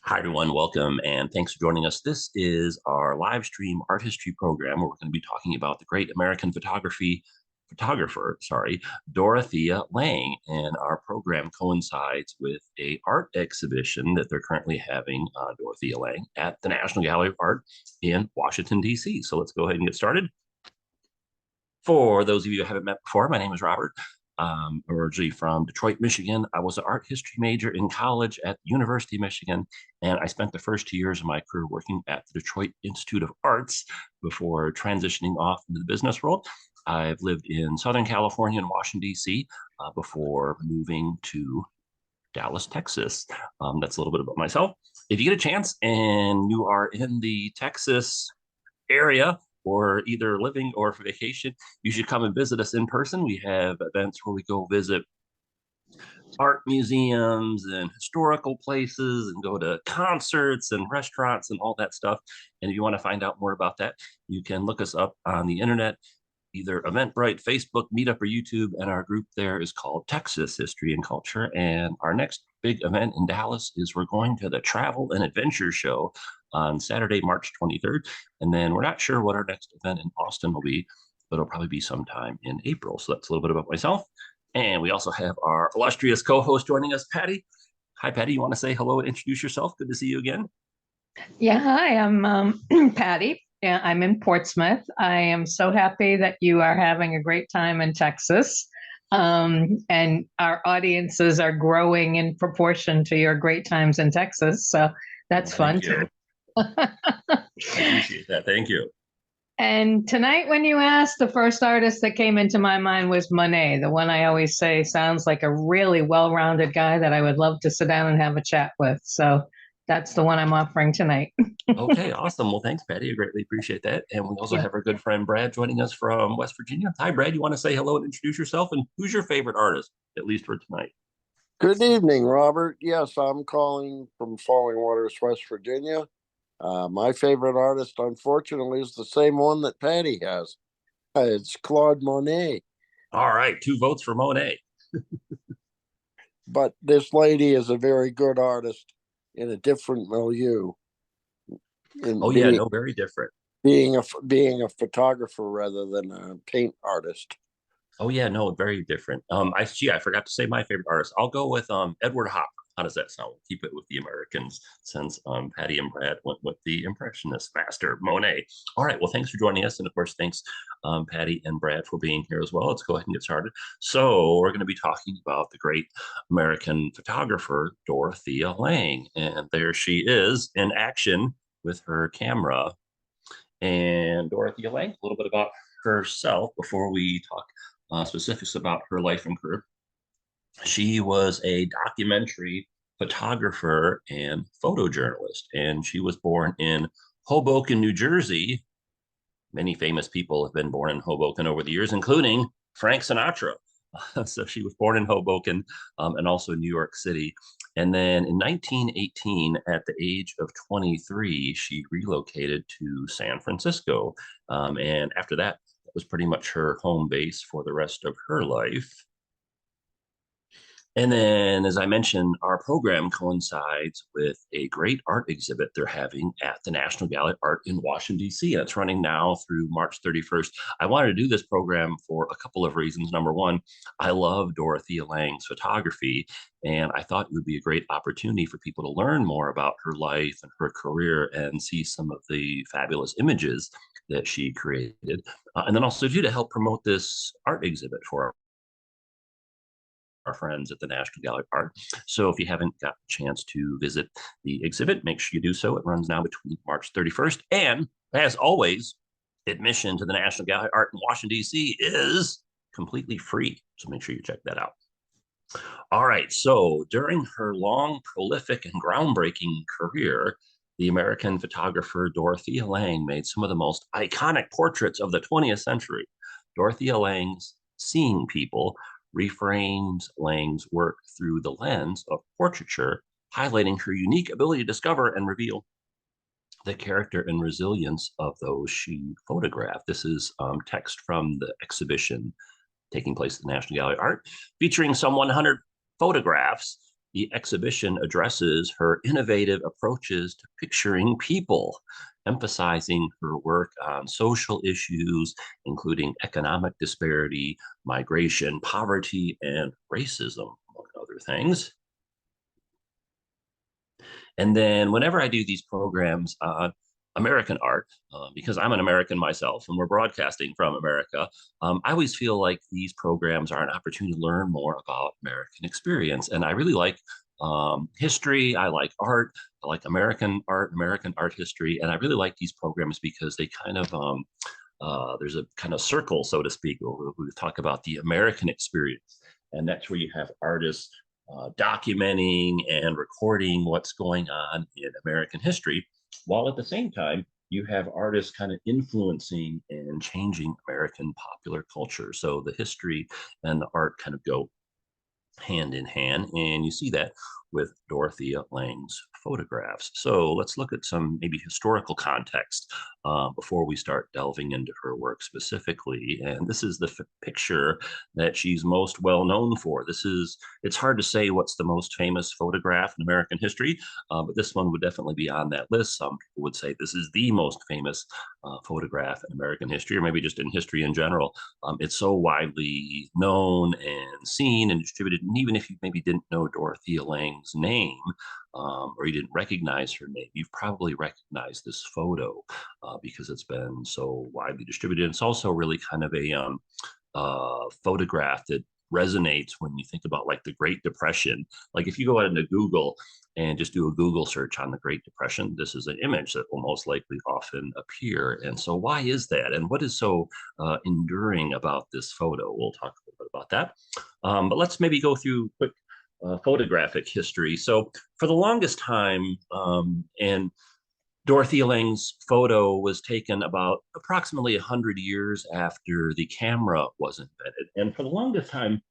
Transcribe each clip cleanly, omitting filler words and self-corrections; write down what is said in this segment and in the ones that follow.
Hi, everyone. Welcome and thanks for joining us. This is our live stream art history program where we're going to be talking about the great American photographer, Dorothea Lange. And our program coincides with a art exhibition that they're currently having, Dorothea Lange, at the National Gallery of Art in Washington, D.C. So let's go ahead and get started. For those of you who haven't met before, my name is Robert. Originally from Detroit, Michigan. I was an art history major in college at the University of Michigan, and I spent the first 2 years of my career working at the Detroit Institute of Arts before transitioning off into the business world. I've lived in Southern California and Washington, D.C. Before moving to Dallas, Texas. That's a little bit about myself. If you get a chance and you are in the Texas area or either living or for vacation, you should come and visit us in person. We have events where we go visit art museums and historical places and go to concerts and restaurants and all that stuff. And if you want to find out more about that, you can look us up on the internet, either Eventbrite, Facebook, Meetup, or YouTube. And our group there is called Texas History and Culture. And our next big event in Dallas is we're going to the Travel and Adventure Show on Saturday, March 23rd. And then we're not sure what our next event in Austin will be, but it'll probably be sometime in April. So that's a little bit about myself. And we also have our illustrious co-host joining us, Patty. Hi, Patty. You want to say hello and introduce yourself? Good to see you again. Yeah, hi, I'm Patty. Yeah, I'm in Portsmouth. I am so happy that you are having a great time in Texas. And our audiences are growing in proportion to your great times in Texas. So that's Well, fun thank too. you. I appreciate that. Thank you. And tonight, when you asked, the first artist that came into my mind was Monet, the one I always say sounds like a really well-rounded guy that I would love to sit down and have a chat with. So that's the one I'm offering tonight. Okay, awesome. Well, thanks, Patty. I greatly appreciate that. And we also Yeah. have our good friend Brad joining us from West Virginia. Hi, Brad. You want to say hello and introduce yourself? And who's your favorite artist, at least for tonight? Good evening, Robert. Yes, I'm calling from Falling Waters, West Virginia. My favorite artist, unfortunately, is the same one that Patty has. It's Claude Monet. All right, 2 votes for Monet. But this lady is a very good artist in a different milieu, Oh, in yeah, no, very different. being a photographer rather than a paint artist. Oh, yeah, no, very different. I forgot to say my favorite artist. I'll go with Edward Hopper. How does that sound? Keep it with the Americans since Patty and Brad went with the Impressionist master, Monet. All right, well, thanks for joining us. And of course, thanks, Patty and Brad, for being here as well. Let's go ahead and get started. So, we're going to be talking about the great American photographer, Dorothea Lange. And there she is in action with her camera. And Dorothea Lange, a little bit about herself before we talk specifics about her life and career. She was a documentary photographer and photojournalist, and she was born in Hoboken, New Jersey. Many famous people have been born in Hoboken over the years, including Frank Sinatra. So she was born in Hoboken and also New York City. And then in 1918, at the age of 23, she relocated to San Francisco. And after that, that was pretty much her home base for the rest of her life. And then, as I mentioned, our program coincides with a great art exhibit they're having at the National Gallery of Art in Washington, D.C. And it's running now through March 31st. I wanted to do this program for a couple of reasons. Number one, I love Dorothea Lange's photography, and I thought it would be a great opportunity for people to learn more about her life and her career and see some of the fabulous images that she created. And then also to help promote this art exhibit for our friends at the National Gallery of Art. So if you haven't got a chance to visit the exhibit, make sure you do so. It runs now between March 31st. And as always, admission to the National Gallery of Art in Washington, D.C. is completely free. So make sure you check that out. All right. So during her long, prolific, and groundbreaking career, the American photographer Dorothea Lange made some of the most iconic portraits of the 20th century. Dorothea Lange's Seeing People reframes Lange's work through the lens of portraiture, highlighting her unique ability to discover and reveal the character and resilience of those she photographed. This is text from the exhibition taking place at the National Gallery of Art, featuring some 100 photographs the exhibition addresses her innovative approaches to picturing people, emphasizing her work on social issues, including economic disparity, migration, poverty, and racism, among other things. And then whenever I do these programs on American art, because I'm an American myself and we're broadcasting from America, I always feel like these programs are an opportunity to learn more about American experience. And I really like history. I like art. I like American art history. And I really like these programs because they kind of, there's a kind of circle, so to speak, where we talk about the American experience. And that's where you have artists documenting and recording what's going on in American history, while at the same time, you have artists kind of influencing and changing American popular culture. So the history and the art kind of go hand in hand, and you see that with Dorothea Lange's photographs. So let's look at some maybe historical context before we start delving into her work specifically. And this is the picture that she's most well known for. It's hard to say what's the most famous photograph in American history, but this one would definitely be on that list. Some people would say this is the most famous photograph in American history, or maybe just in history in general. It's so widely known and seen and distributed. And even if you maybe didn't know Dorothea Lange's name, or you didn't recognize her name, you've probably recognized this photo because it's been so widely distributed. It's also really kind of a photograph that resonates when you think about like the Great Depression. Like if you go into Google and just do a Google search on the Great Depression, this is an image that will most likely often appear. And so why is that? And what is so enduring about this photo? We'll talk a little bit about that. But let's maybe go through quick photographic history. So for the longest time, and Dorothea Lange's photo was taken about approximately 100 years after the camera was invented. And for the longest time,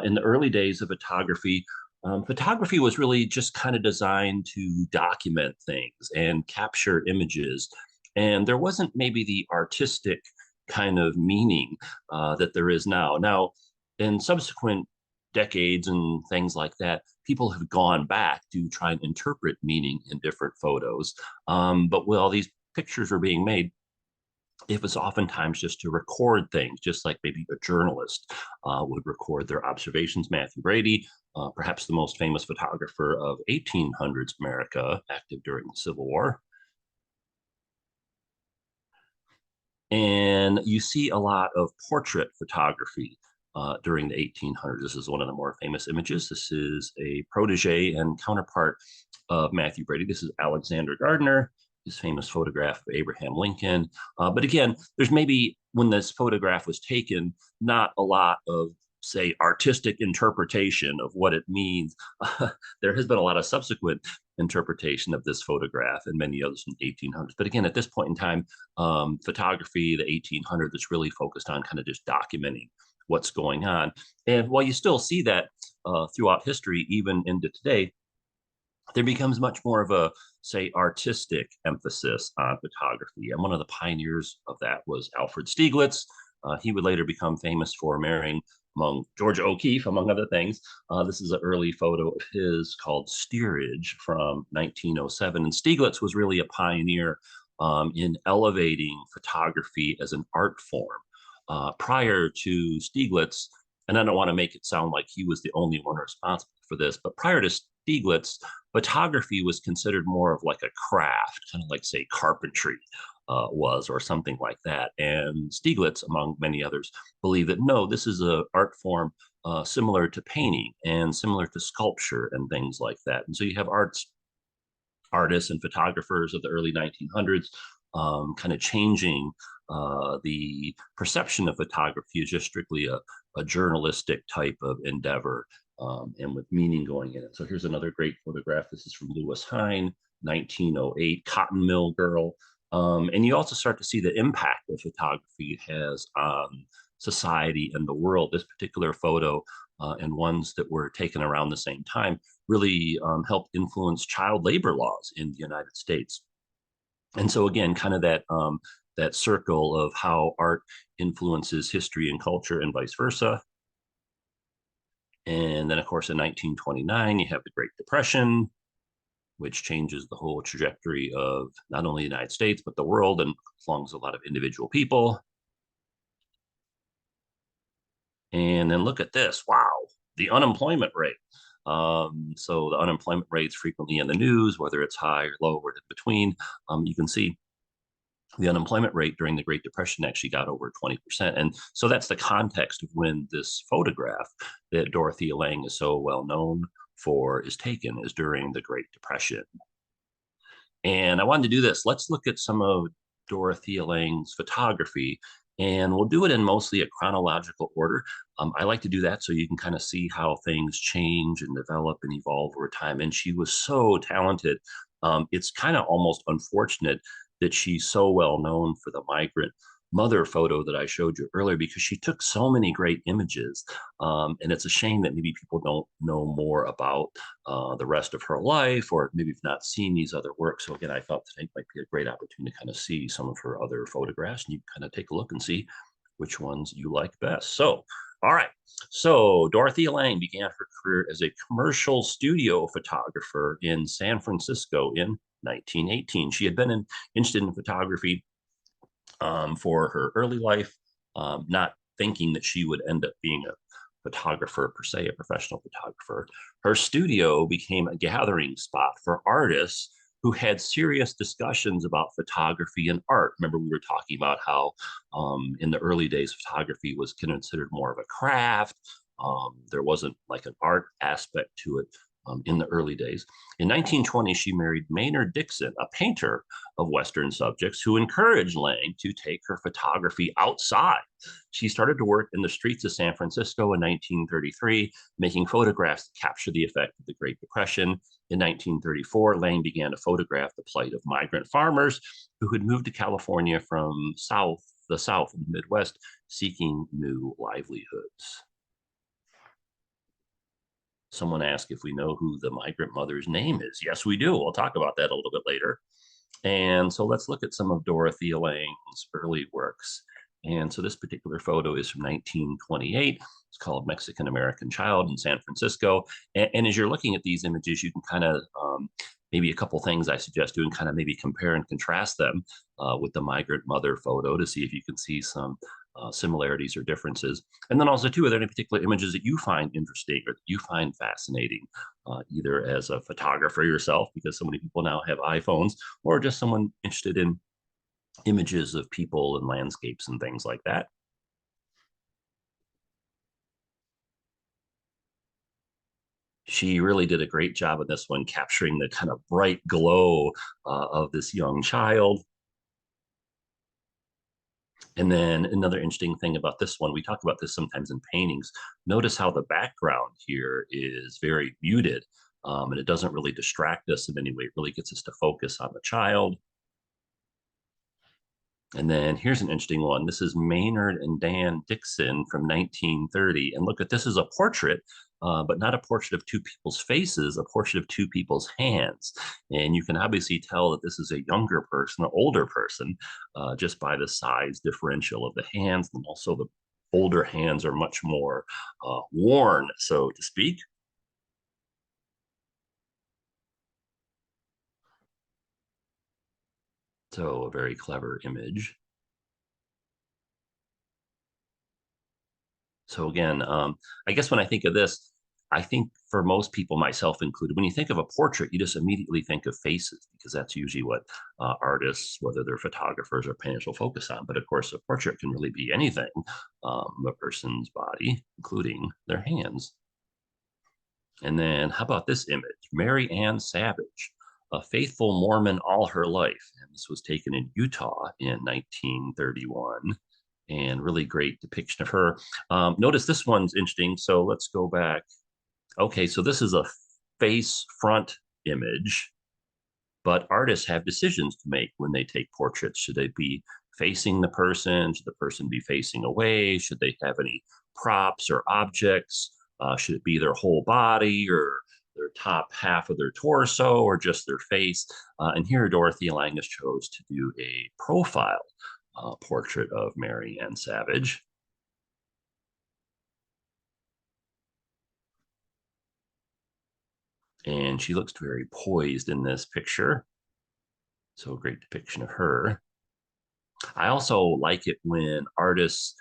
in the early days of photography, photography was really just kind of designed to document things and capture images. And there wasn't maybe the artistic kind of meaning that there is now. Now, in subsequent decades and things like that, people have gone back to try and interpret meaning in different photos. But while these pictures were being made, it was oftentimes just to record things, just like maybe a journalist would record their observations. Matthew Brady, perhaps the most famous photographer of 1800s America, active during the Civil War. And you see a lot of portrait photography during the 1800s. This is one of the more famous images. This is a protege and counterpart of Matthew Brady. This is Alexander Gardner, his famous photograph of Abraham Lincoln. But again, there's maybe when this photograph was taken, not a lot of, say, artistic interpretation of what it means. There has been a lot of subsequent interpretation of this photograph and many others in the 1800s. But again, at this point in time, photography, the 1800s, is really focused on kind of just documenting what's going on. And while you still see that throughout history, even into today, there becomes much more of a, say, artistic emphasis on photography. And one of the pioneers of that was Alfred Stieglitz. He would later become famous for marrying among Georgia O'Keeffe, among other things. This is an early photo of his called Steerage from 1907. And Stieglitz was really a pioneer in elevating photography as an art form. Prior to Stieglitz, and I don't want to make it sound like he was the only one responsible for this, but prior to Stieglitz, photography was considered more of like a craft, kind of like, say, carpentry was, or something like that. And Stieglitz, among many others, believed that no, this is an art form similar to painting and similar to sculpture and things like that. And so you have artists and photographers of the early 1900s kind of changing the perception of photography as just strictly a journalistic type of endeavor, and with meaning going in it. So here's another great photograph. This is from Lewis Hine, 1908, Cotton Mill Girl. And you also start to see the impact that photography has on society and the world. This particular photo and ones that were taken around the same time really helped influence child labor laws in the United States. And so again, kind of that circle of how art influences history and culture and vice versa. And then, of course, in 1929, you have the Great Depression, which changes the whole trajectory of not only the United States, but the world, and as long as a lot of individual people. And then look at this. Wow, the unemployment rate. So the unemployment rate's frequently in the news, whether it's high or low or in between. You can see the unemployment rate during the Great Depression actually got over 20%. And so that's the context of when this photograph that Dorothea Lange is so well known for is taken, is during the Great Depression. And I wanted to do this. Let's look at some of Dorothea Lange's photography, and we'll do it in mostly a chronological order. I like to do that so you can kind of see how things change and develop and evolve over time. And she was so talented. It's kind of almost unfortunate that she's so well known for the Migrant Mother photo that I showed you earlier, because she took so many great images. And it's a shame that maybe people don't know more about the rest of her life, or maybe you've not seen these other works. So again, I thought today might be a great opportunity to kind of see some of her other photographs, and you kind of take a look and see which ones you like best. So, all right. So Dorothea Lange began her career as a commercial studio photographer in San Francisco in 1918. She had been interested in photography for her early life, not thinking that she would end up being a photographer per se, a professional photographer. Her studio became a gathering spot for artists who had serious discussions about photography and art. Remember, we were talking about how in the early days, photography was considered more of a craft. There wasn't like an art aspect to it in the early days. In 1920, she married Maynard Dixon, a painter of Western subjects, who encouraged Lange to take her photography outside. She started to work in the streets of San Francisco in 1933, making photographs to capture the effect of the Great Depression. In 1934, Lange began to photograph the plight of migrant farmers who had moved to California from the South and the Midwest, seeking new livelihoods. Someone asked if we know who the migrant mother's name is. Yes, we do. We'll talk about that a little bit later. And so let's look at some of Dorothea Lange's early works. And so this particular photo is from 1928. It's called Mexican American Child in San Francisco. And as you're looking at these images, you can kind of maybe a couple things I suggest doing, kind of maybe compare and contrast them with the migrant mother photo to see if you can see some similarities or differences. And then also too, are there any particular images that you find interesting or that you find fascinating, either as a photographer yourself, because so many people now have iPhones, or just someone interested in images of people and landscapes and things like that? She really did a great job of this one, capturing the kind of bright glow of this young child. And then another interesting thing about this one, we talk about this sometimes in paintings. Notice how the background here is very muted, and it doesn't really distract us in any way. It really gets us to focus on the child. And then here's an interesting one. This is Maynard and Dan Dixon from 1930. And look at this is a portrait, but not a portrait of two people's faces, a portrait of two people's hands. And you can obviously tell that this is a younger person, an older person, just by the size differential of the hands. And also the older hands are much more worn, so to speak. So a very clever image. So again, I guess when I think of this, I think for most people, myself included, when you think of a portrait, you just immediately think of faces, because that's usually what artists, whether they're photographers or painters, will focus on. But of course, a portrait can really be anything, a person's body, including their hands. And then how about this image? Mary Ann Savage, a faithful Mormon all her life. And this was taken in Utah in 1931. And really great depiction of her. Notice this one's interesting. So let's go back. Okay, so this is a face front image, but artists have decisions to make when they take portraits. Should they be facing the person? Should the person be facing away? Should they have any props or objects? Should it be their whole body, or their top half of their torso, or just their face? And here Dorothea Lange chose to do a profile portrait of Mary Ann Savage. And she looks very poised in this picture. So a great depiction of her. I also like it when artists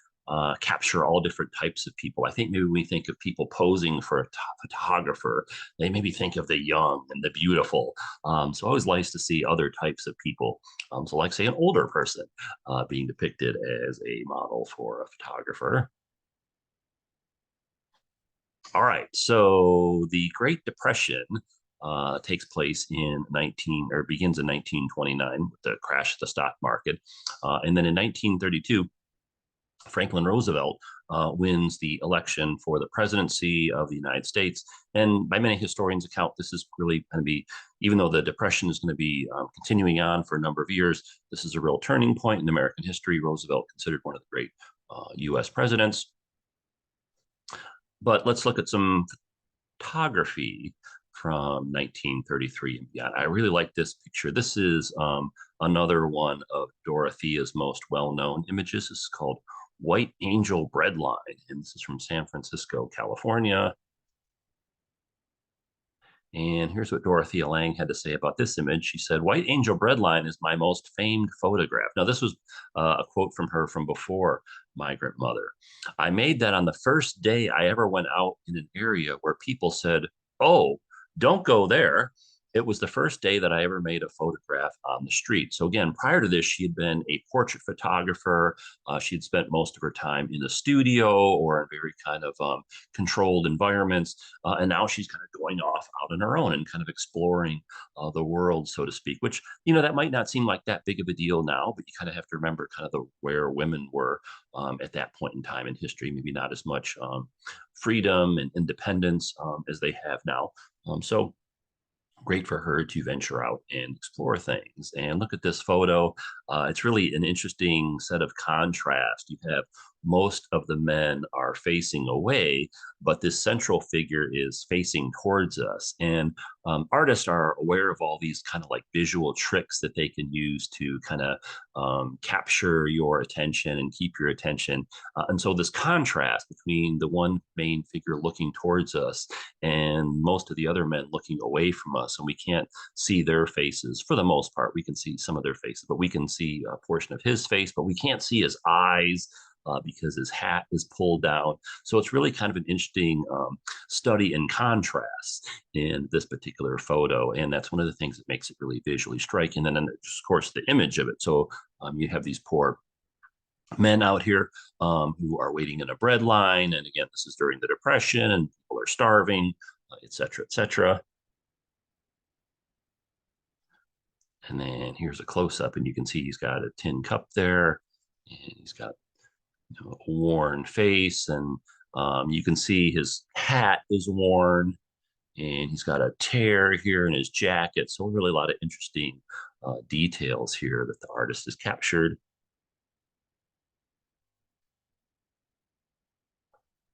capture all different types of people. I think maybe when we think of people posing for a photographer, they maybe think of the young and the beautiful. So always nice to see other types of people. So like say an older person being depicted as a model for a photographer. All right, so the Great Depression takes place in 19 or begins in 1929 with the crash of the stock market, and then in 1932, Franklin Roosevelt wins the election for the presidency of the United States. And by many historians' account, this is really going to be, even though the Depression is going to be continuing on for a number of years, this is a real turning point in American history. Roosevelt considered one of the great U.S. presidents. But let's look at some photography from 1933 and beyond. I really like this picture. This is another one of Dorothea's most well-known images. This is called White Angel Breadline, and this is from San Francisco, California. And here's what Dorothea Lange had to say about this image. She said, "White Angel Breadline is my most famed photograph." Now, this was a quote from her from before Migrant Mother. "I made that on the first day I ever went out in an area where people said, 'Oh, don't go there.' It was the first day that I ever made a photograph on the street." So again, prior to this, she had been a portrait photographer. She'd spent most of her time in the studio or in very kind of controlled environments. And now she's kind of going off out on her own and kind of exploring the world, so to speak, which, that might not seem like that big of a deal now, but you kind of have to remember kind of where women were at that point in time in history, maybe not as much freedom and independence as they have now. So great for her to venture out and explore things. And look at this photo. It's really an interesting set of contrast. You have most of the men are facing away, but this central figure is facing towards us. And artists are aware of all these kind of like visual tricks that they can use to kind of capture your attention and keep your attention. And so this contrast between the one main figure looking towards us and most of the other men looking away from us, and we can't see their faces for the most part. We can see some of their faces, but we can see a portion of his face, but we can't see his eyes because his hat is pulled down. So it's really kind of an interesting study in contrast in this particular photo. And that's one of the things that makes it really visually striking. And then, of course, the image of it. So you have these poor men out here who are waiting in a bread line. And again, this is during the Depression and people are starving, et cetera, et cetera. And then here's a close up, and you can see he's got a tin cup there, and he's got a worn face, and you can see his hat is worn, and he's got a tear here in his jacket. So really a lot of interesting details here that the artist has captured.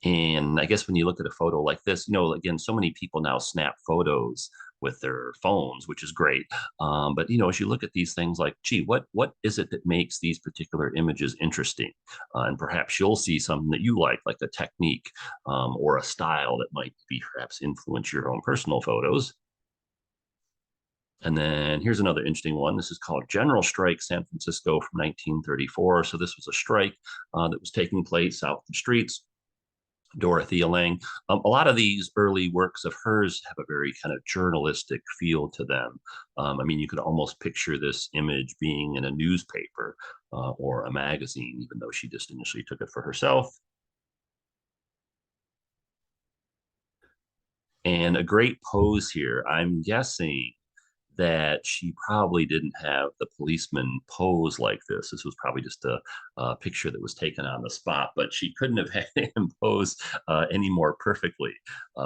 And I guess when you look at a photo like this, again, so many people now snap photos with their phones, which is great. But as you look at these things, like, gee, what is it that makes these particular images interesting? And perhaps you'll see something that you like a technique or a style that might be perhaps influence your own personal photos. And then here's another interesting one. This is called General Strike San Francisco from 1934. So this was a strike that was taking place out in the streets. Dorothea Lange. A lot of these early works of hers have a very kind of journalistic feel to them. I mean, you could almost picture this image being in a newspaper or a magazine, even though she just initially took it for herself. And a great pose here. I'm guessing that she probably didn't have the policeman pose like this. This was probably just a picture that was taken on the spot, but she couldn't have had him pose any more perfectly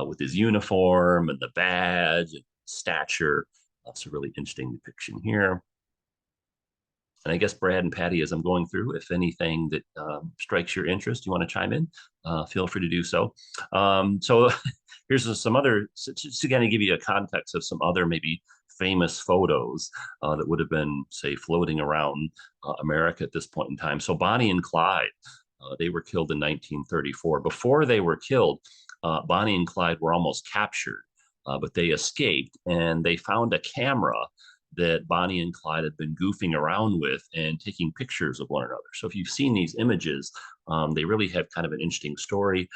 with his uniform and the badge and stature. That's a really interesting depiction here. And I guess Brad and Patty, as I'm going through, if anything that strikes your interest, you want to chime in, feel free to do so. So here's some other, just to kind of give you a context of some other maybe famous photos that would have been, say, floating around America at this point in time. So Bonnie and Clyde, they were killed in 1934. Before they were killed, Bonnie and Clyde were almost captured but they escaped and they found a camera that Bonnie and Clyde had been goofing around with and taking pictures of one another. So if you've seen these images, they really have kind of an interesting story.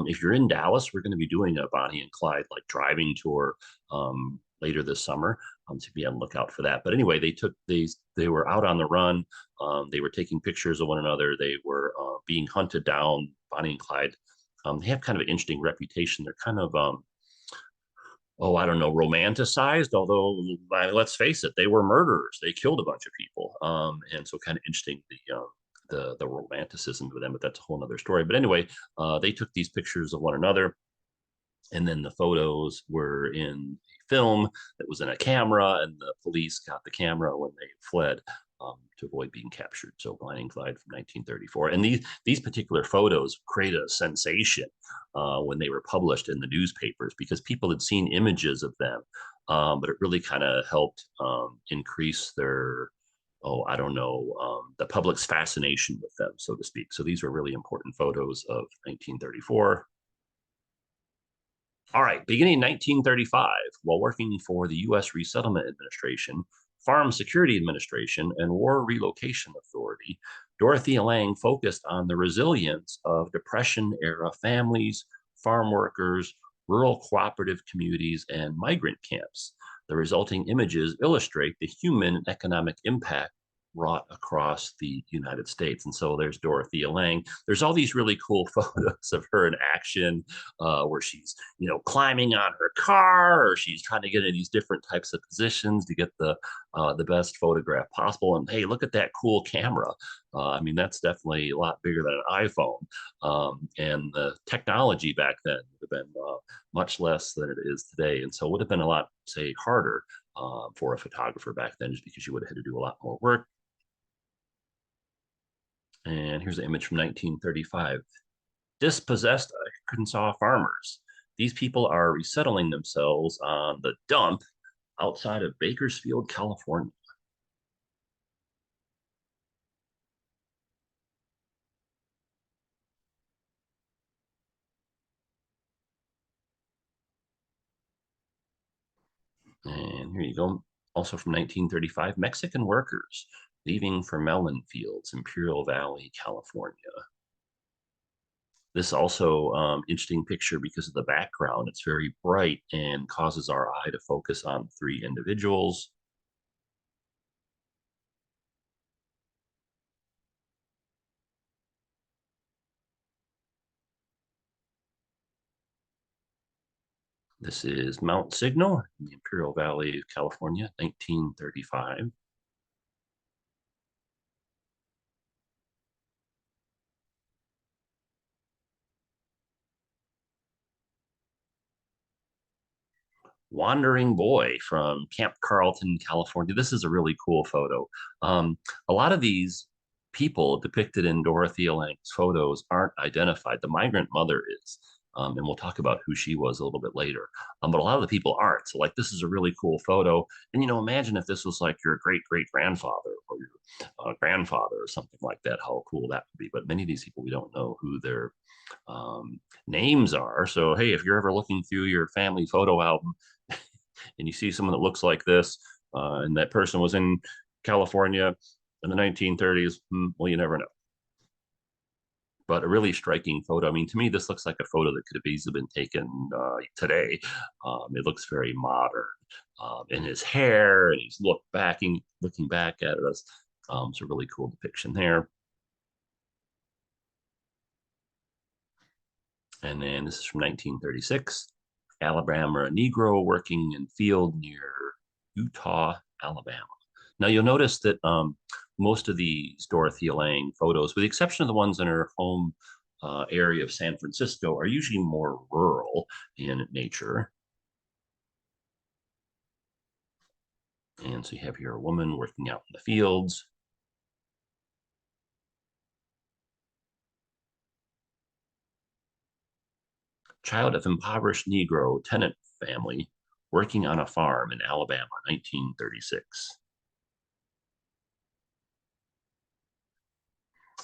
If you're in Dallas, we're going to be doing a Bonnie and Clyde like driving tour later this summer. So be on the lookout for that. But anyway, they were out on the run. They were taking pictures of one another. They were being hunted down. Bonnie and Clyde. They have kind of an interesting reputation. They're kind of oh, I don't know, romanticized. Although let's face it, they were murderers. They killed a bunch of people, and so kind of interesting the romanticism of them. But that's a whole other story. But anyway, they took these pictures of one another, and then the photos were in a film that was in a camera, and the police got the camera when they fled. To avoid being captured. So Bonnie and Clyde from 1934. And these particular photos created a sensation when they were published in the newspapers because people had seen images of them, but it really kind of helped increase their, oh, I don't know, the public's fascination with them, so to speak. So these were really important photos of 1934. All right, beginning in 1935, while working for the U.S. Resettlement Administration, Farm Security Administration, and War Relocation Authority, Dorothea Lange focused on the resilience of Depression-era families, farm workers, rural cooperative communities, and migrant camps. The resulting images illustrate the human and economic impact wrought across the United States. And so there's Dorothea Lange. There's all these really cool photos of her in action where she's, climbing on her car or she's trying to get in these different types of positions to get the best photograph possible. And hey, look at that cool camera. I mean, that's definitely a lot bigger than an iPhone. And the technology back then would have been much less than it is today. And so it would have been a lot, say, harder for a photographer back then, just because you would have had to do a lot more work. And here's an image from 1935. Dispossessed Arkansas farmers. These people are resettling themselves on the dump outside of Bakersfield, California. And here you go. Also from 1935, Mexican workers leaving for melon fields, Imperial Valley, California. This also interesting picture because of the background. It's very bright and causes our eye to focus on three individuals. This is Mount Signal in the Imperial Valley of California, 1935. Wandering Boy from Camp Carlton, California. This is a really cool photo. A lot of these people depicted in Dorothea Lange's photos aren't identified. The Migrant Mother is, and we'll talk about who she was a little bit later. But a lot of the people aren't. So like, this is a really cool photo. And, imagine if this was like your great-great-grandfather or your grandfather or something like that, how cool that would be. But many of these people, we don't know who their names are. So, hey, if you're ever looking through your family photo album and you see someone that looks like this, and that person was in California in the 1930s, well, you never know. But a really striking photo. I mean, to me, this looks like a photo that could have easily been taken today. It looks very modern in his hair, and he's looking back at us. It's a really cool depiction there. And then this is from 1936. Alabama Negro working in field near Utah, Alabama. Now you'll notice that most of these Dorothea Lange photos, with the exception of the ones in her home area of San Francisco, are usually more rural in nature. And so you have here a woman working out in the fields. Child of impoverished Negro tenant family working on a farm in Alabama, 1936.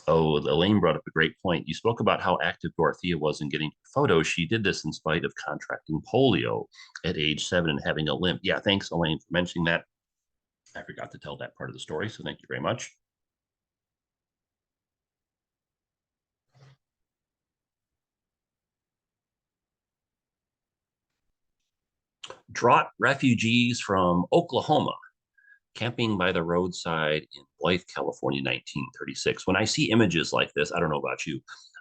Oh, Elaine brought up a great point. You spoke about how active Dorothea was in getting photos. She did this in spite of contracting polio at age 7 and having a limp. Yeah, thanks, Elaine, for mentioning that. I forgot to tell that part of the story, so thank you very much. Drought refugees from Oklahoma camping by the roadside in Blythe, California, 1936. When I see images like this, I don't know about you,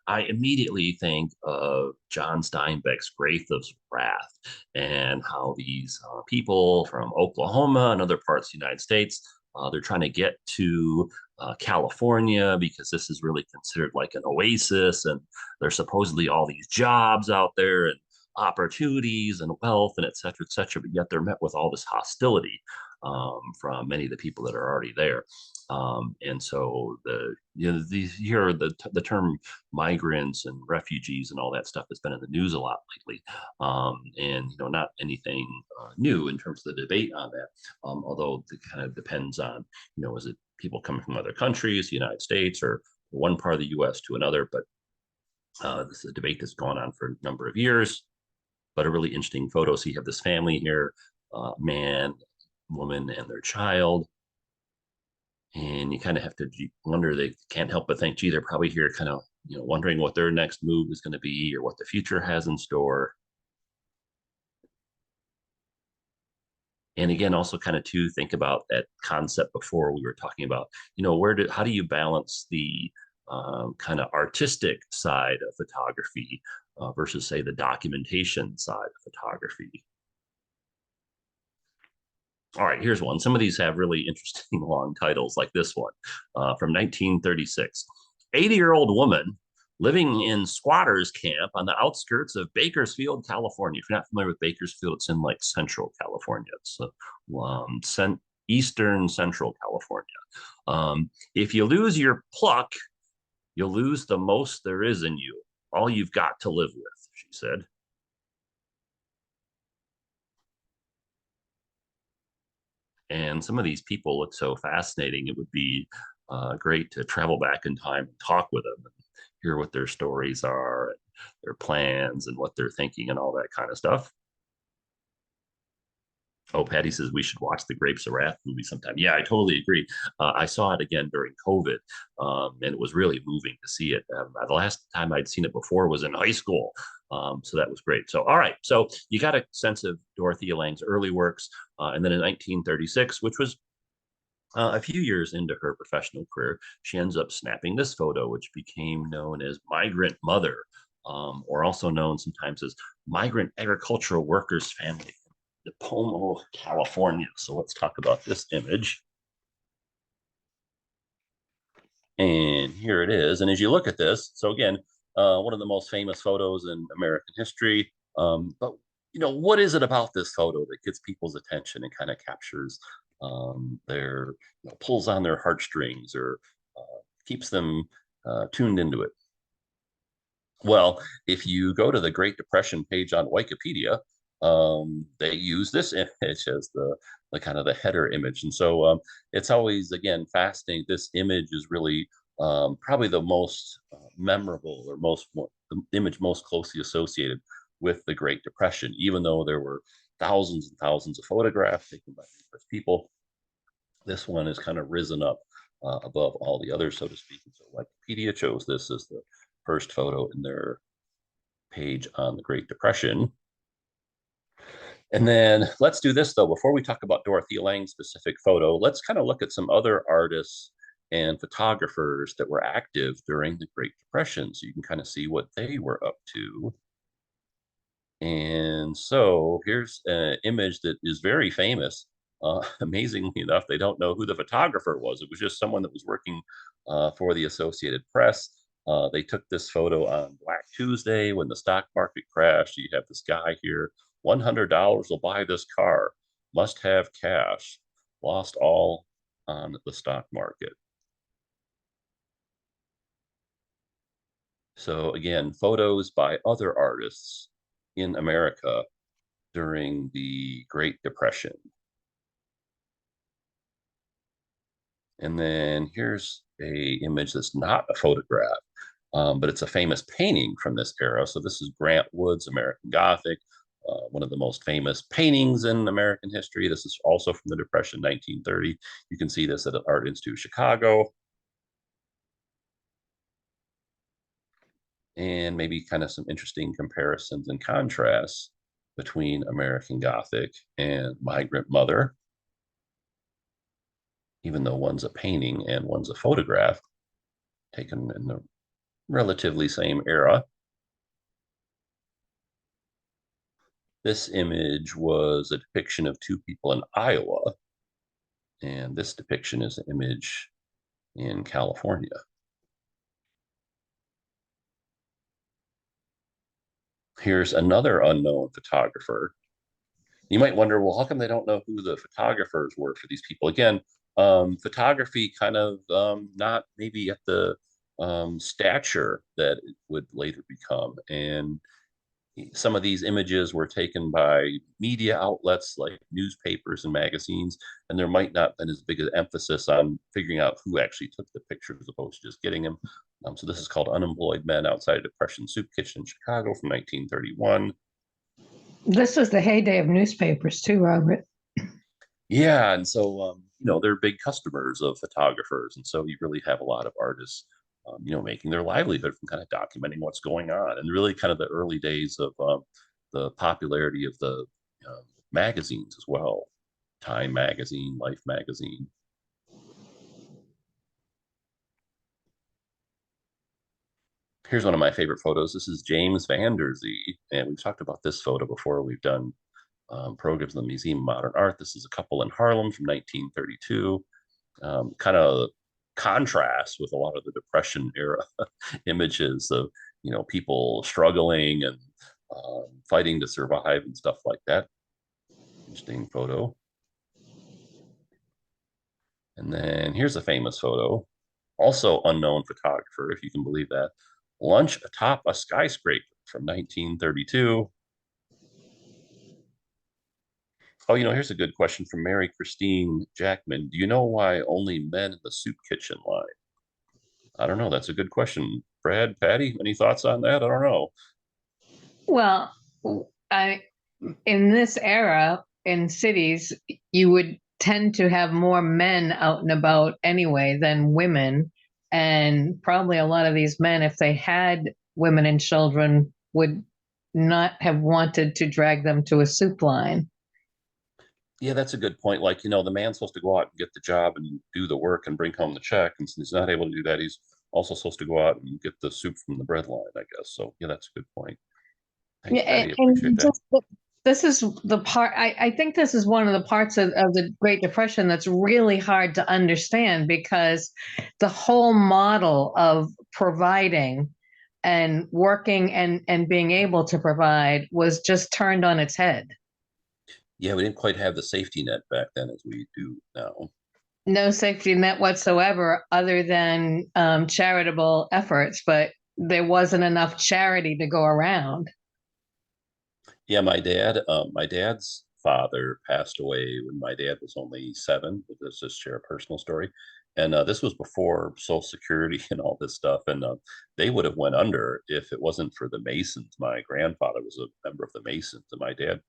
I immediately think of John Steinbeck's Wraith of Wrath and how these people from Oklahoma and other parts of the United States, they're trying to get to California because this is really considered like an oasis, and there's supposedly all these jobs out there and opportunities and wealth and et cetera, but yet they're met with all this hostility from many of the people that are already there. And so here the term migrants and refugees and all that stuff has been in the news a lot lately, and not anything new in terms of the debate on that. Although it kind of depends on is it people coming from other countries, the United States, or one part of the U.S. to another. But this is a debate that's gone on for a number of years. But a really interesting photo. So you have this family here, man, woman, and their child. And you kind of have to wonder, they can't help but think, gee, they're probably here kind of, wondering what their next move is going to be or what the future has in store. And again, also kind of to think about that concept before we were talking about, how do you balance the kind of artistic side of photography versus say the documentation side of photography. All right, here's one. Some of these have really interesting long titles, like this one from 1936. 80-year-old woman living in squatters camp on the outskirts of Bakersfield, California. If you're not familiar with Bakersfield, it's in like central California. It's eastern central California. If you lose your pluck, you'll lose the most there is in you, all you've got to live with, she said. And some of these people look so fascinating. It would be great to travel back in time and talk with them and hear what their stories are, and their plans, and what they're thinking, and all that kind of stuff. Oh, Patty says we should watch the Grapes of Wrath movie sometime. Yeah, I totally agree. I saw it again during COVID, and it was really moving to see it. The last time I'd seen it before was in high school, so that was great. So, all right, so you got a sense of Dorothea Lange's early works, and then in 1936, which was a few years into her professional career, she ends up snapping this photo, which became known as Migrant Mother, or also known sometimes as Migrant Agricultural Workers Family. Pomo, California. So let's talk about this image. And here it is. And as you look at this, so again, one of the most famous photos in American history. But what is it about this photo that gets people's attention and kind of captures their, pulls on their heartstrings, or keeps them tuned into it? Well, if you go to the Great Depression page on Wikipedia, they use this image as the kind of the header image. And so it's always, again, fascinating. This image is really probably the most memorable, or the image most closely associated with the Great Depression, even though there were thousands and thousands of photographs taken by numerous people. This one has kind of risen up above all the others, so to speak. And so Wikipedia chose this as the first photo in their page on the Great Depression. And then let's do this, though. Before we talk about Dorothea Lange's specific photo, let's kind of look at some other artists and photographers that were active during the Great Depression, so you can kind of see what they were up to. And so here's an image that is very famous. Amazingly enough, they don't know who the photographer was. It was just someone that was working for the Associated Press. They took this photo on Black Tuesday when the stock market crashed. You have this guy here, $100 will buy this car, must have cash, lost all on the stock market. So again, photos by other artists in America during the Great Depression. And then here's a image that's not a photograph, but it's a famous painting from this era. So this is Grant Wood's American Gothic, one of the most famous paintings in American history. This is also from the Depression, 1930. You can see this at the Art Institute of Chicago. And maybe kind of some interesting comparisons and contrasts between American Gothic and Migrant Mother, even though one's a painting and one's a photograph taken in the relatively same era. This image was a depiction of two people in Iowa, and this depiction is an image in California. Here's another unknown photographer. You might wonder, well, how come they don't know who the photographers were for these people? Again, photography kind of not maybe at the stature that it would later become. And some of these images were taken by media outlets like newspapers and magazines, and there might not have been as big an emphasis on figuring out who actually took the picture as opposed to just getting them. So this is called Unemployed Men Outside a Depression Soup Kitchen in Chicago from 1931. This was the heyday of newspapers too, Robert. Yeah, and so they're big customers of photographers, and so you really have a lot of artists, making their livelihood from kind of documenting what's going on, and really kind of the early days of the popularity of the magazines as well, Time magazine, Life magazine. Here's one of my favorite photos. This is James Van Der Zee, and we've talked about this photo before. We've done programs in the Museum of Modern Art. This is a couple in Harlem from 1932. Kind of contrast with a lot of the Depression era images of people struggling and fighting to survive and stuff like that. Interesting photo. And then here's a famous photo, also unknown photographer, if you can believe that. Lunch atop a skyscraper from 1932. Oh, here's a good question from Mary Christine Jackman. Do you know why only men in the soup kitchen line? I don't know. That's a good question. Brad, Patty, any thoughts on that? I don't know. Well, I in this era in cities, you would tend to have more men out and about anyway than women. And probably a lot of these men, if they had women and children, would not have wanted to drag them to a soup line. Yeah, that's a good point. Like, the man's supposed to go out and get the job and do the work and bring home the check. And since he's not able to do that, he's also supposed to go out and get the soup from the bread line, I guess. So, yeah, that's a good point. Thanks, Yeah, Patty. I appreciate that. this is the part, I think this is one of the parts of the Great Depression that's really hard to understand, because the whole model of providing and working and being able to provide was just turned on its head. Yeah, we didn't quite have the safety net back then as we do now. No safety net whatsoever other than charitable efforts, but there wasn't enough charity to go around. Yeah, my dad's father passed away when my dad was only 7. Let's just share a personal story. And this was before Social Security and all this stuff. And they would have went under if it wasn't for the Masons. My grandfather was a member of the Masons, and my dad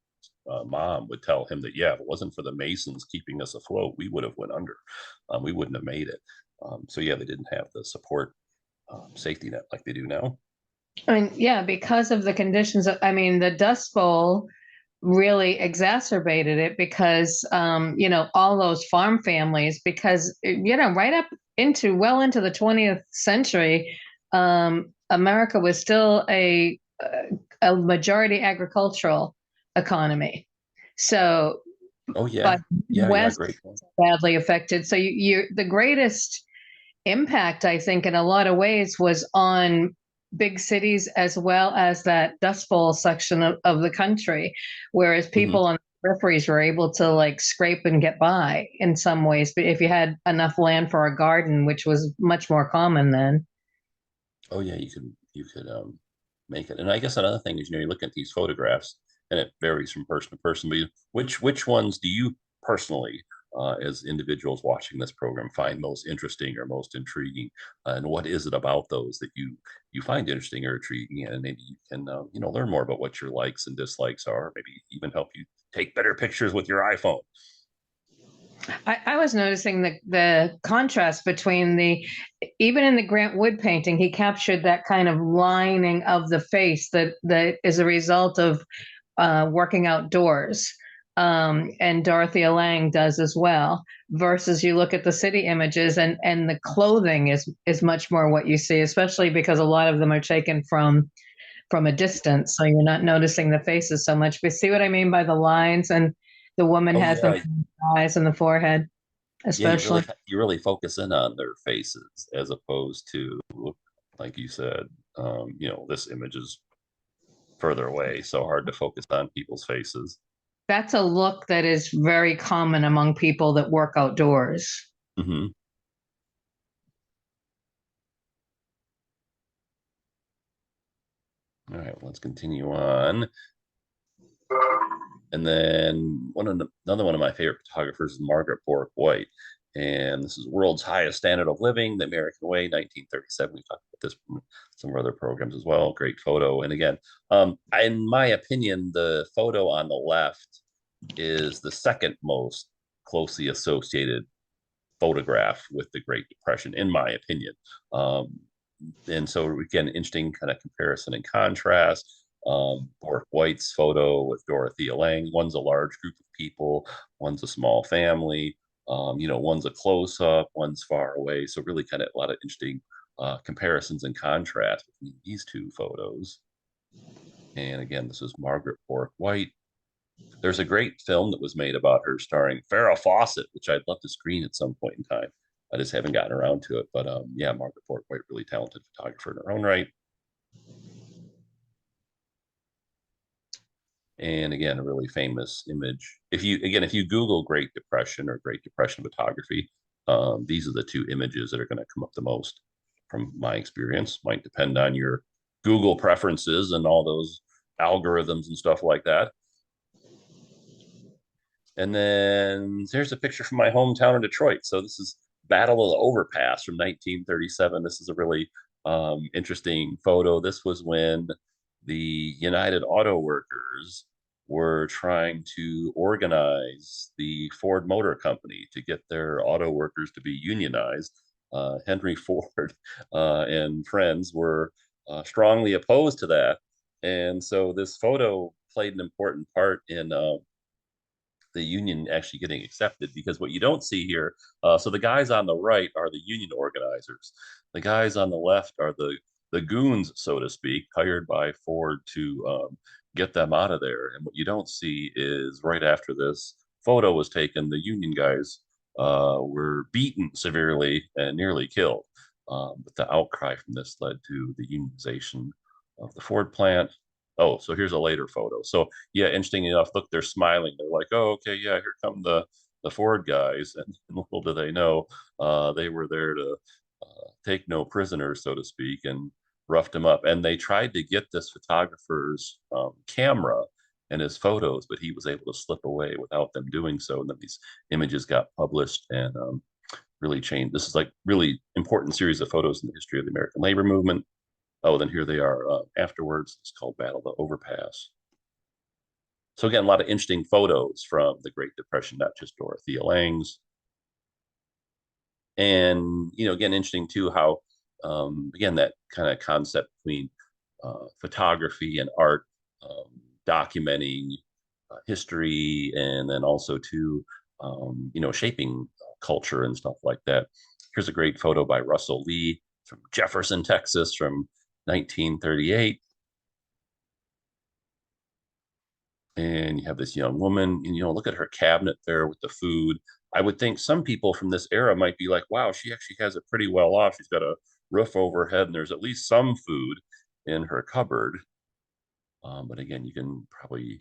mom would tell him that, yeah, if it wasn't for the Masons keeping us afloat, we would have went under. We wouldn't have made it. So yeah, they didn't have the support safety net like they do now. I mean, yeah, because of the conditions. I mean, the Dust Bowl really exacerbated it because, all those farm families, because, right up into well into the 20th century, America was still a majority agricultural economy. So, Oh yeah, but yeah, West great point. badly affected. So the greatest impact, I think, in a lot of ways, was on big cities as well as that Dust Bowl section of the country, whereas Hmm. people on the peripheries were able to like scrape and get by in some ways. But if you had enough land for a garden, which was much more common then. Oh yeah, you could make it. And I guess another thing is, you look at these photographs, and it varies from person to person. But which ones do you personally as individuals watching this program find most interesting or most intriguing, and what is it about those that you find interesting or intriguing, and maybe you can learn more about what your likes and dislikes are, maybe even help you take better pictures with your iPhone. I was noticing the contrast between even in the Grant Wood painting, he captured that kind of lining of the face that is a result of working outdoors. And Dorothea Lange does as well. Versus you look at the city images, and the clothing is much more what you see, especially because a lot of them are taken from a distance, so you're not noticing the faces so much. But see what I mean by the lines, and the woman Oh has them yeah, in the eyes and the forehead, yeah, especially. you really focus in on their faces as opposed to, like you said, this image is further away, so hard to focus on people's faces. That's a look that is very common among people that work outdoors. Hmm. All right, let's continue on. And then another one of my favorite photographers is Margaret Bork White. And this is World's Highest Standard of Living, The American Way, 1937. We talked about this from some of our other programs as well. Great photo. And again, in my opinion, the photo on the left is the second most closely associated photograph with the Great Depression, in my opinion. And so again, interesting kind of comparison and contrast. Bork White's photo with Dorothea Lange. One's a large group of people, one's a small family. One's a close up, one's far away. So really, kind of a lot of interesting comparisons and contrasts between these two photos. And again, this is Margaret Bork White. There's a great film that was made about her starring Farrah Fawcett, which I'd love to screen at some point in time. I just haven't gotten around to it. But yeah, Margaret Bork White, really talented photographer in her own right. And again, a really famous image. If you Google Great Depression or Great Depression photography, these are the two images that are going to come up the most from my experience. Might depend on your Google preferences and all those algorithms and stuff like that. And then there's a picture from my hometown of Detroit. So this is Battle of the Overpass from 1937. This is a really interesting photo. This was when the United Auto Workers were trying to organize the Ford Motor Company to get their auto workers to be unionized. Henry Ford and friends were strongly opposed to that. And so this photo played an important part in the union actually getting accepted, because what you don't see here, so the guys on the right are the union organizers, the guys on the left are the goons, so to speak, hired by Ford to get them out of there. And what you don't see is right after this photo was taken, the union guys were beaten severely and nearly killed. But the outcry from this led to the unionization of the Ford plant. Oh, so here's a later photo. So yeah, interesting enough, look, they're smiling. They're like, oh, okay, yeah, here come the Ford guys. And little do they know, they were there to take no prisoners, so to speak, and roughed him up. And they tried to get this photographer's camera and his photos, but he was able to slip away without them doing so. And then these images got published and really changed. This is like really important series of photos in the history of the American labor movement. Oh, then here they are afterwards. It's called Battle of the Overpass. So again, a lot of interesting photos from the Great Depression, not just Dorothea Lange's. And, again, interesting too how, again, that kind of concept between photography and art, documenting history, and then also too, shaping culture and stuff like that. Here's a great photo by Russell Lee from Jefferson, Texas, from 1938. And you have this young woman, and look at her cabinet there with the food. I would think some people from this era might be like, wow, she actually has it pretty well off. She's got a roof over her head and there's at least some food in her cupboard. But again, you can probably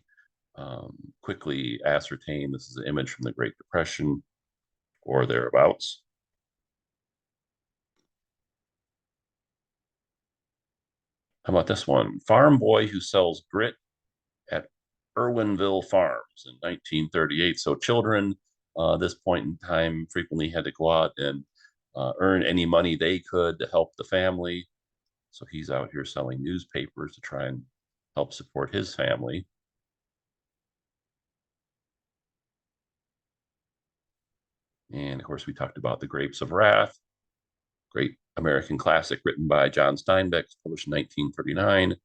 quickly ascertain this is an image from the Great Depression or thereabouts. How about this one? Farm boy who sells grit at Irwinville Farms in 1938. So children this point in time frequently had to go out and earn any money they could to help the family. So he's out here selling newspapers to try and help support his family. And of course, we talked about The Grapes of Wrath, great American classic written by John Steinbeck, published in 1939.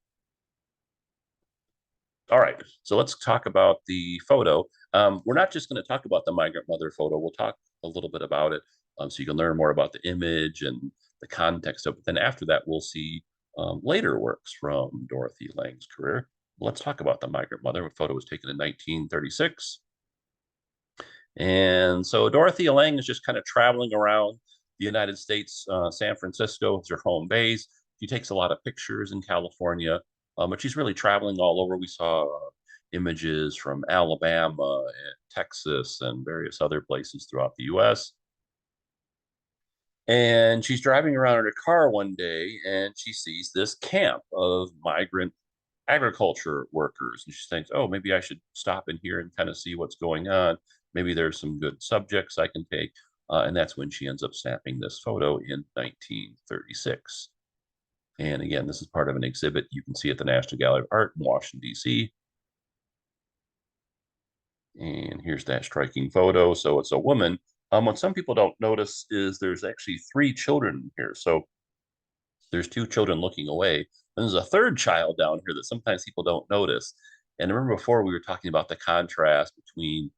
All right, so let's talk about the photo. We're not just going to talk about the Migrant Mother photo. We'll talk a little bit about it so you can learn more about the image and the context of it. Then after that, we'll see later works from Dorothea Lange's career. Let's talk about the Migrant Mother. The photo was taken in 1936. And so Dorothea Lange is just kind of traveling around the United States. San Francisco is her home base. She takes a lot of pictures in California, but she's really traveling all over. We saw images from Alabama and Texas and various other places throughout the US. And she's driving around in her car one day and she sees this camp of migrant agriculture workers. And she thinks, oh, maybe I should stop in here and kind of see what's going on. Maybe there's some good subjects I can take. And that's when she ends up snapping this photo in 1936. And again, this is part of an exhibit you can see at the National Gallery of Art in Washington, D.C. And here's that striking photo. So it's a woman. What some people don't notice is there's actually 3 children here. So there's 2 children looking away. And there's a third child down here that sometimes people don't notice. And remember before we were talking about the contrast between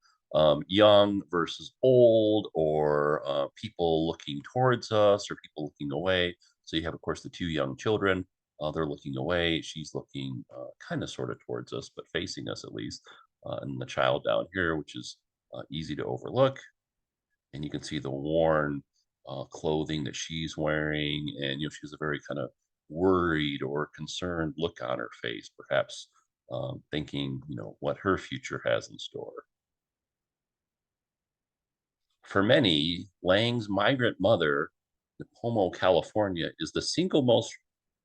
young versus old, or people looking towards us or people looking away. So you have, of course, the 2 young children. They're looking away. She's looking kind of sort of towards us, but facing us at least. And the child down here, which is easy to overlook. And you can see the worn clothing that she's wearing. And, she has a very kind of worried or concerned look on her face, perhaps thinking, what her future has in store. For many, Lange's Migrant Mother, Nipomo, California, is the single most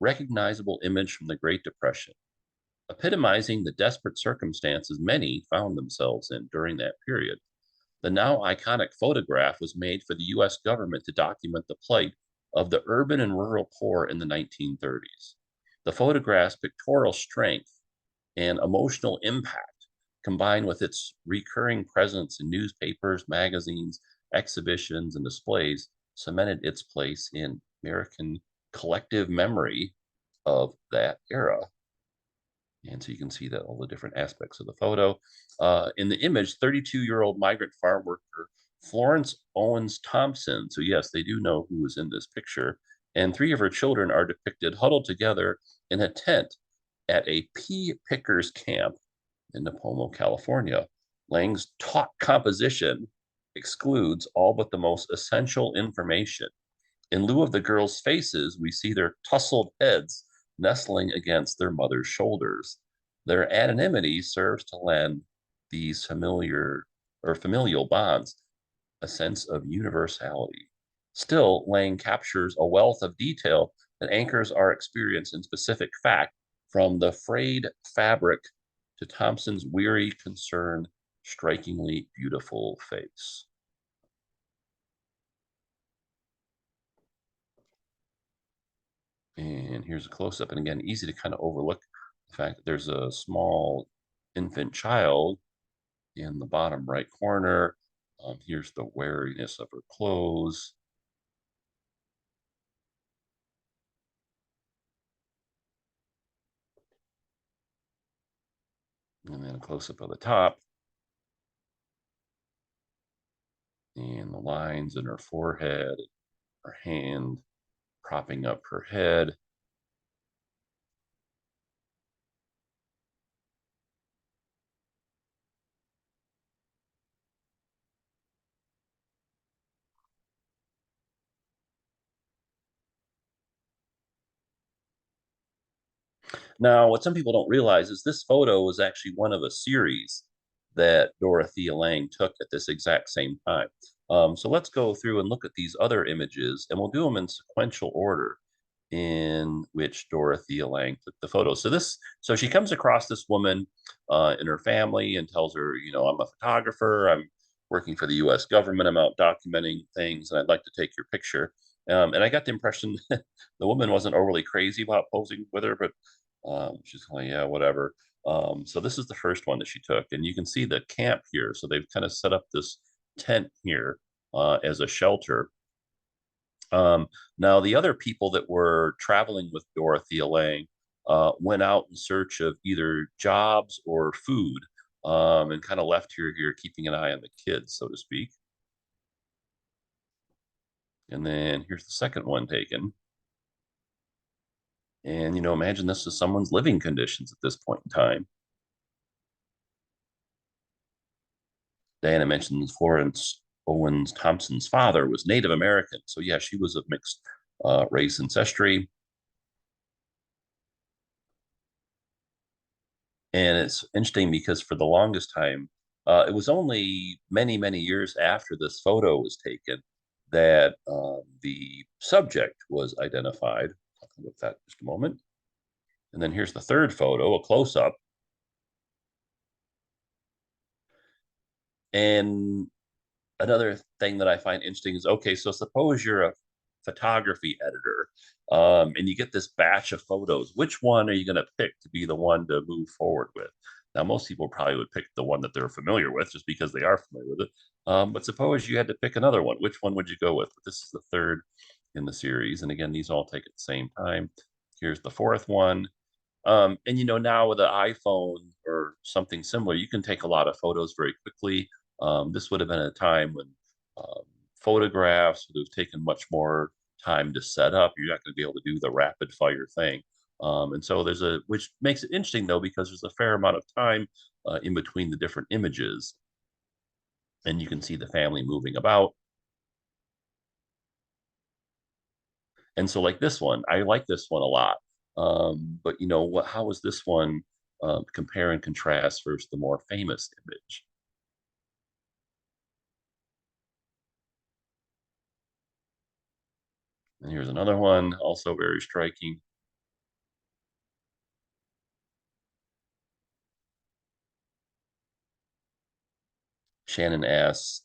recognizable image from the Great Depression, epitomizing the desperate circumstances many found themselves in during that period. The now iconic photograph was made for the US government to document the plight of the urban and rural poor in the 1930s. The photograph's pictorial strength and emotional impact, combined with its recurring presence in newspapers, magazines, exhibitions, and displays, cemented its place in American collective memory of that era. And so you can see that all the different aspects of the photo. In the image, 32-year-old migrant farm worker Florence Owens Thompson, so yes, they do know who was in this picture, and 3 of her children are depicted huddled together in a tent at a pea pickers camp in Nipomo, California. Lange's taut composition excludes all but the most essential information. In lieu of the girls' faces, we see their tousled heads nestling against their mother's shoulders. Their anonymity serves to lend these familial bonds a sense of universality. Still, Lange captures a wealth of detail that anchors our experience in specific fact, from the frayed fabric to Thompson's weary, concerned, strikingly beautiful face. And here's a close-up. And again, easy to kind of overlook the fact that there's a small infant child in the bottom right corner. Here's the wariness of her clothes. And then a close-up of the top. And the lines in her forehead, her hand propping up her head. Now, what some people don't realize is this photo was actually one of a series that Dorothea Lange took at this exact same time. So let's go through and look at these other images, and we'll do them in sequential order in which Dorothea Lange took the photo. So she comes across this woman in her family and tells her, I'm a photographer. I'm working for the US government. I'm out documenting things and I'd like to take your picture. And I got the impression the woman wasn't overly crazy about posing with her, but she's like, yeah, whatever. So this is the first one that she took, and you can see the camp here. So they've kind of set up this tent here as a shelter. Now, the other people that were traveling with Dorothea Lange went out in search of either jobs or food, and kind of left here keeping an eye on the kids, so to speak. And then here's the second one taken. And, imagine this is someone's living conditions at this point in time. Diana mentioned Florence Owens Thompson's father was Native American. So, yeah, she was of mixed race ancestry. And it's interesting because for the longest time, it was only many, many years after this photo was taken that the subject was identified. I'll come with that in just a moment. And then here's the third photo, a close-up. And another thing that I find interesting is, okay, so suppose you're a photography editor, and you get this batch of photos. Which one are you going to pick to be the one to move forward with? Now, most people probably would pick the one that they're familiar with just because they are familiar with it. But suppose you had to pick another one. Which one would you go with? This is the third in the series. And again, these all take at the same time. Here's the fourth one. And now with an iPhone or something similar, you can take a lot of photos very quickly. This would have been a time when photographs would have taken much more time to set up. You're not going to be able to do the rapid fire thing. And so which makes it interesting though, because there's a fair amount of time in between the different images. And you can see the family moving about. And so like this one, I like this one a lot. But how is this one compare and contrast versus the more famous image? And here's another one, also very striking. Shannon asks,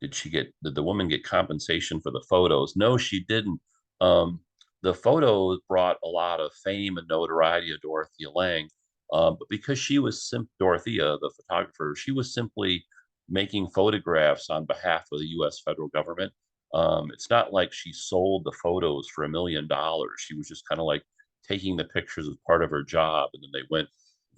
did the woman get compensation for the photos? No, she didn't. Um, the photos brought a lot of fame and notoriety of Dorothea Lange, but because she was Dorothea, the photographer, she was simply making photographs on behalf of the U.S. federal government. It's not like she sold the photos for $1 million. She was just kind of like taking the pictures as part of her job, and then they went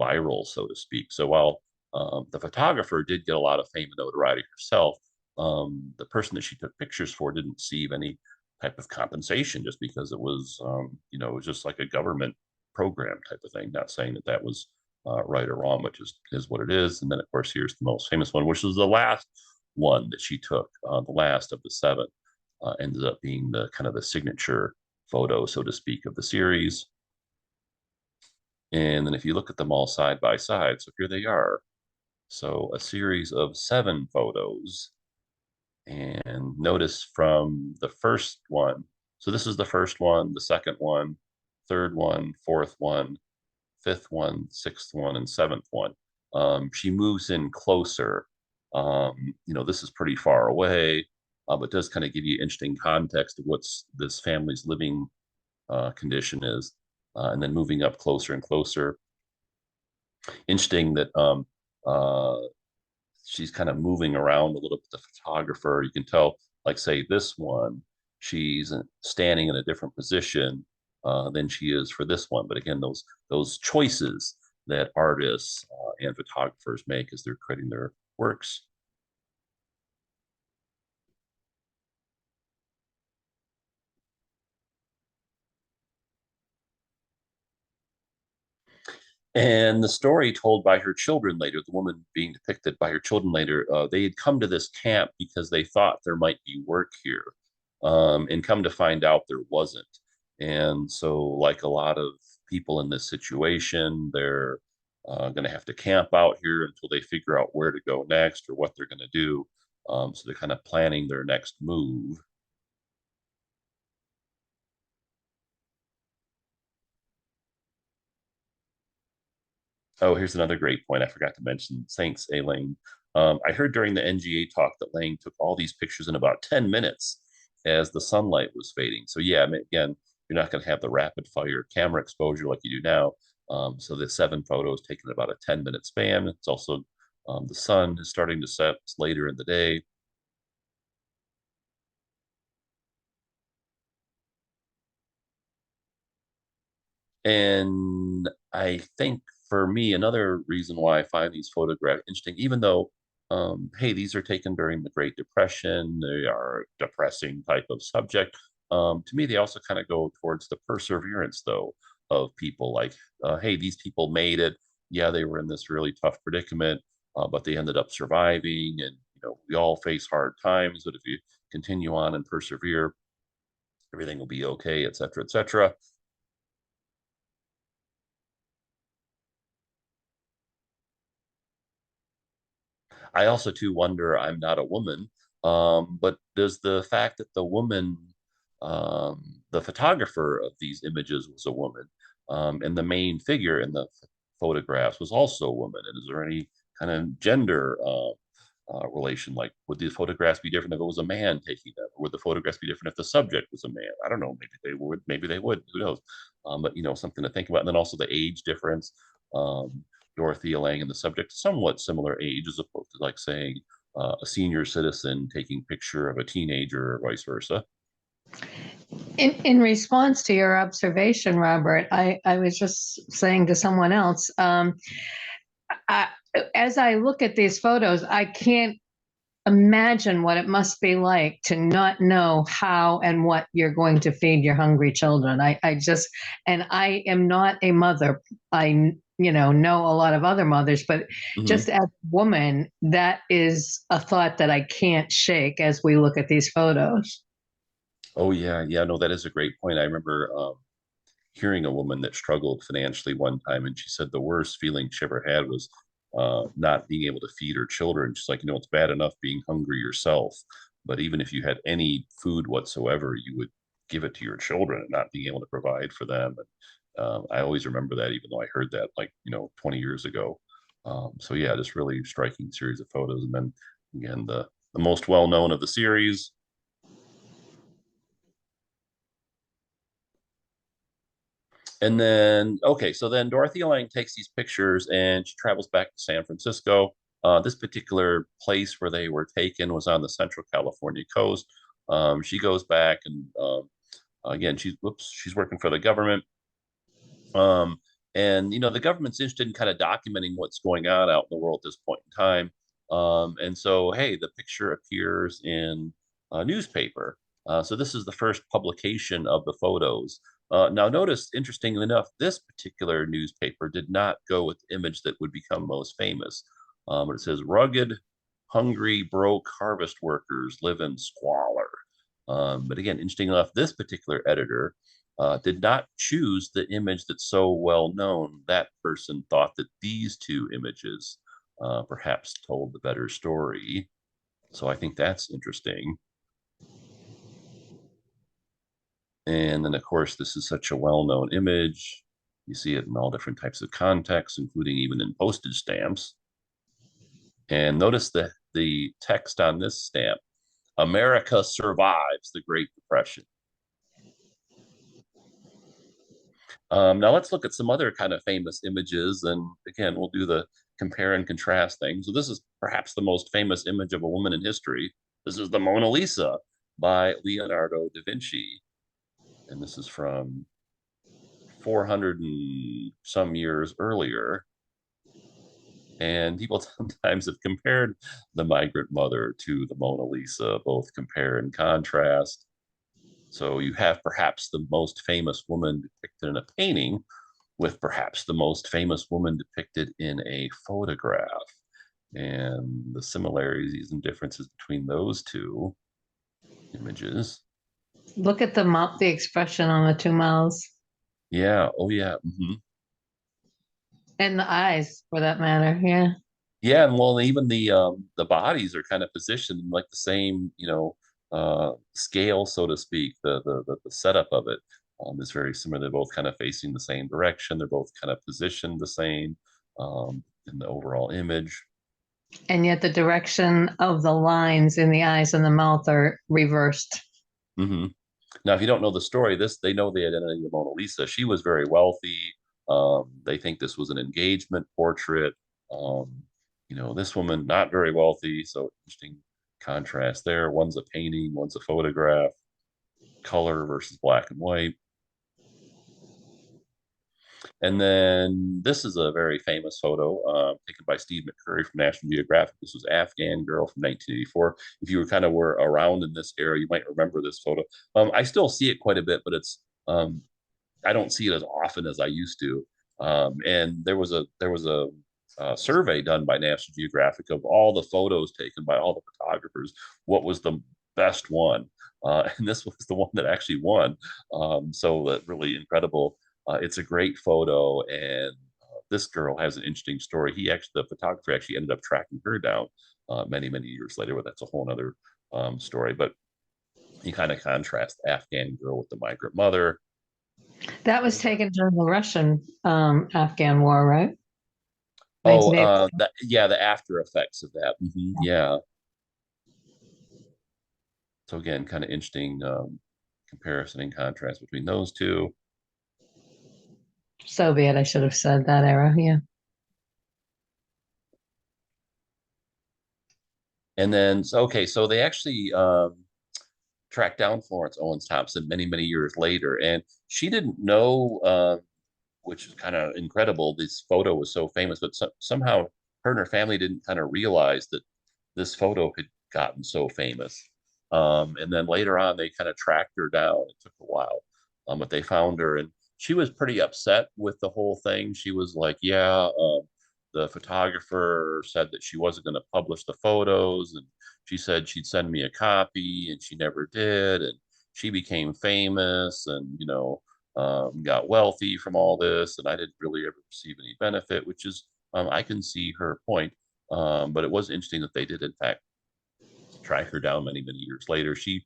viral, so to speak. So while the photographer did get a lot of fame and notoriety herself, the person that she took pictures for didn't receive any type of compensation just because it was, it was just like a government program type of thing. Not saying that that was right or wrong, but just is what it is. And then, of course, here's the most famous one, which was the last one that she took, the last of the seven, ended up being the kind of the signature photo, so to speak, of the series. And then if you look at them all side by side, so here they are. So a series of 7 photos. And notice from the first one, so this is the first one, the second one, third one, fourth one, fifth one, sixth one, and seventh one. She moves in closer. This is pretty far away, but does kind of give you interesting context of what's this family's living condition is. And then moving up closer and closer. Interesting that she's kind of moving around a little bit, the photographer. You can tell, like, say, this one, she's standing in a different position than she is for this one. But again, those choices that artists and photographers make as they're creating their works. And the story told by her children later, the woman being depicted by her children later, they had come to this camp because they thought there might be work here, and come to find out there wasn't. And so, like a lot of people in this situation, they're going to have to camp out here until they figure out where to go next or what they're going to do. So they're kind of planning their next move. Oh, here's another great point I forgot to mention. Saints Elaine I heard during the NGA talk that Lang took all these pictures in about 10 minutes as the sunlight was fading. So yeah, I mean, again, you're not going to have the rapid fire camera exposure like you do now. So the 7 photos taken about a 10-minute span. It's also the sun is starting to set later in the day. And I think for me, another reason why I find these photographs interesting, even though, hey, these are taken during the Great Depression, they are depressing type of subject. To me, they also kind of go towards the perseverance, though, of people. Like, hey, these people made it. Yeah, they were in this really tough predicament, but they ended up surviving. And we all face hard times, but if you continue on and persevere, everything will be okay, et cetera, et cetera. I also too wonder, I'm not a woman, but does the fact that the woman, the photographer of these images was a woman, and the main figure in the photographs was also a woman, and is there any kind of gender relation? Like, would these photographs be different if it was a man taking them? Or would the photographs be different if the subject was a man? I don't know. Maybe they would. Maybe they would. Who knows? But something to think about. And then also the age difference. Dorothea Lange and the subject, somewhat similar age, as opposed to like saying a senior citizen taking picture of a teenager or vice versa. In response to your observation, Robert, I was just saying to someone else, I, as I look at these photos, I can't imagine what it must be like to not know how and what you're going to feed your hungry children. I just, and I am not a mother. I, know a lot of other mothers, but Mm-hmm. just as a woman, that is a thought that I can't shake as we look at these photos. Oh yeah, yeah. No, that is a great point. I remember hearing a woman that struggled financially one time, and she said the worst feeling she ever had was not being able to feed her children. She's like, it's bad enough being hungry yourself, but even if you had any food whatsoever, you would give it to your children and not being able to provide for them. And I always remember that, even though I heard that 20 years ago. So yeah, this really striking series of photos. And then again, the most well known of the series. And then, okay, so then Dorothy Lange takes these pictures and she travels back to San Francisco. This particular place where they were taken was on the Central California coast. She goes back and again, she's working for the government. Um, and the government's interested in kind of documenting what's going on out in the world at this point in time. And so, hey, the picture appears in a newspaper. So this is the first publication of the photos. Now, notice, interestingly enough, this particular newspaper did not go with the image that would become most famous. It says, rugged, hungry, broke harvest workers live in squalor. But again, interesting enough, this particular editor did not choose the image that's so well known. That person thought that these two images perhaps told the better story. So I think that's interesting. And then, of course, this is such a well-known image. You see it in all different types of contexts, including even in postage stamps. And notice the text on this stamp, America survives the Great Depression. Now let's look at some other kind of famous images. And again, we'll do the compare and contrast thing. So this is perhaps the most famous image of a woman in history. This is the Mona Lisa by Leonardo da Vinci. And this is from 400 and some years earlier. And people sometimes have compared the Migrant Mother to the Mona Lisa, both compare and contrast. So you have perhaps the most famous woman depicted in a painting with perhaps the most famous woman depicted in a photograph. And the similarities and differences between those two images. Look at the expression on the two mouths Yeah. Oh, yeah. Mm-hmm. and the eyes, for that matter. Yeah. Yeah, and well, even the bodies are kind of positioned in like the same, scale, so to speak. The setup of it is very similar. They're both kind of facing the same direction. They're both kind of positioned the same in the overall image. And yet the direction of the lines in the eyes and the mouth are reversed. Hmm. Now, if you don't know the story, they know the identity of Mona Lisa. She was very wealthy. They think this was an engagement portrait. Um, this woman not very wealthy, so interesting contrast there. One's a painting, one's a photograph, color versus black and white. And then this is a very famous photo taken by Steve McCurry from National Geographic. This was Afghan Girl from 1984. If you were around in this era, you might remember this photo. I still see it quite a bit, but I don't see it as often as I used to. And there was a survey done by National Geographic of all the photos taken by all the photographers. What was the best one? And this was the one that actually won. So that really incredible. It's a great photo, and this girl has an interesting story. The photographer actually ended up tracking her down many, many years later, but that's a whole other story. But you kind of contrast the Afghan girl with the migrant mother. That was taken during the Russian Afghan war, right? Oh, 1980. yeah, the after effects of that. Yeah. So again, kind of interesting comparison and contrast between those two. Soviet, I should have said that era. Yeah. And then, so they actually tracked down Florence Owens Thompson many, many years later, and she didn't know, which is kind of incredible. This photo was so famous, but somehow her and her family didn't kind of realize that this photo had gotten so famous. And then later on, they kind of tracked her down. It took a while, but they found her, and she was pretty upset with the whole thing. She was like, "Yeah, the photographer said that she wasn't going to publish the photos, and she said she'd send me a copy, and she never did. And she became famous, and got wealthy from all this, and I didn't really ever receive any benefit," which is, I can see her point. But it was interesting that they did, in fact, track her down many, many years later. She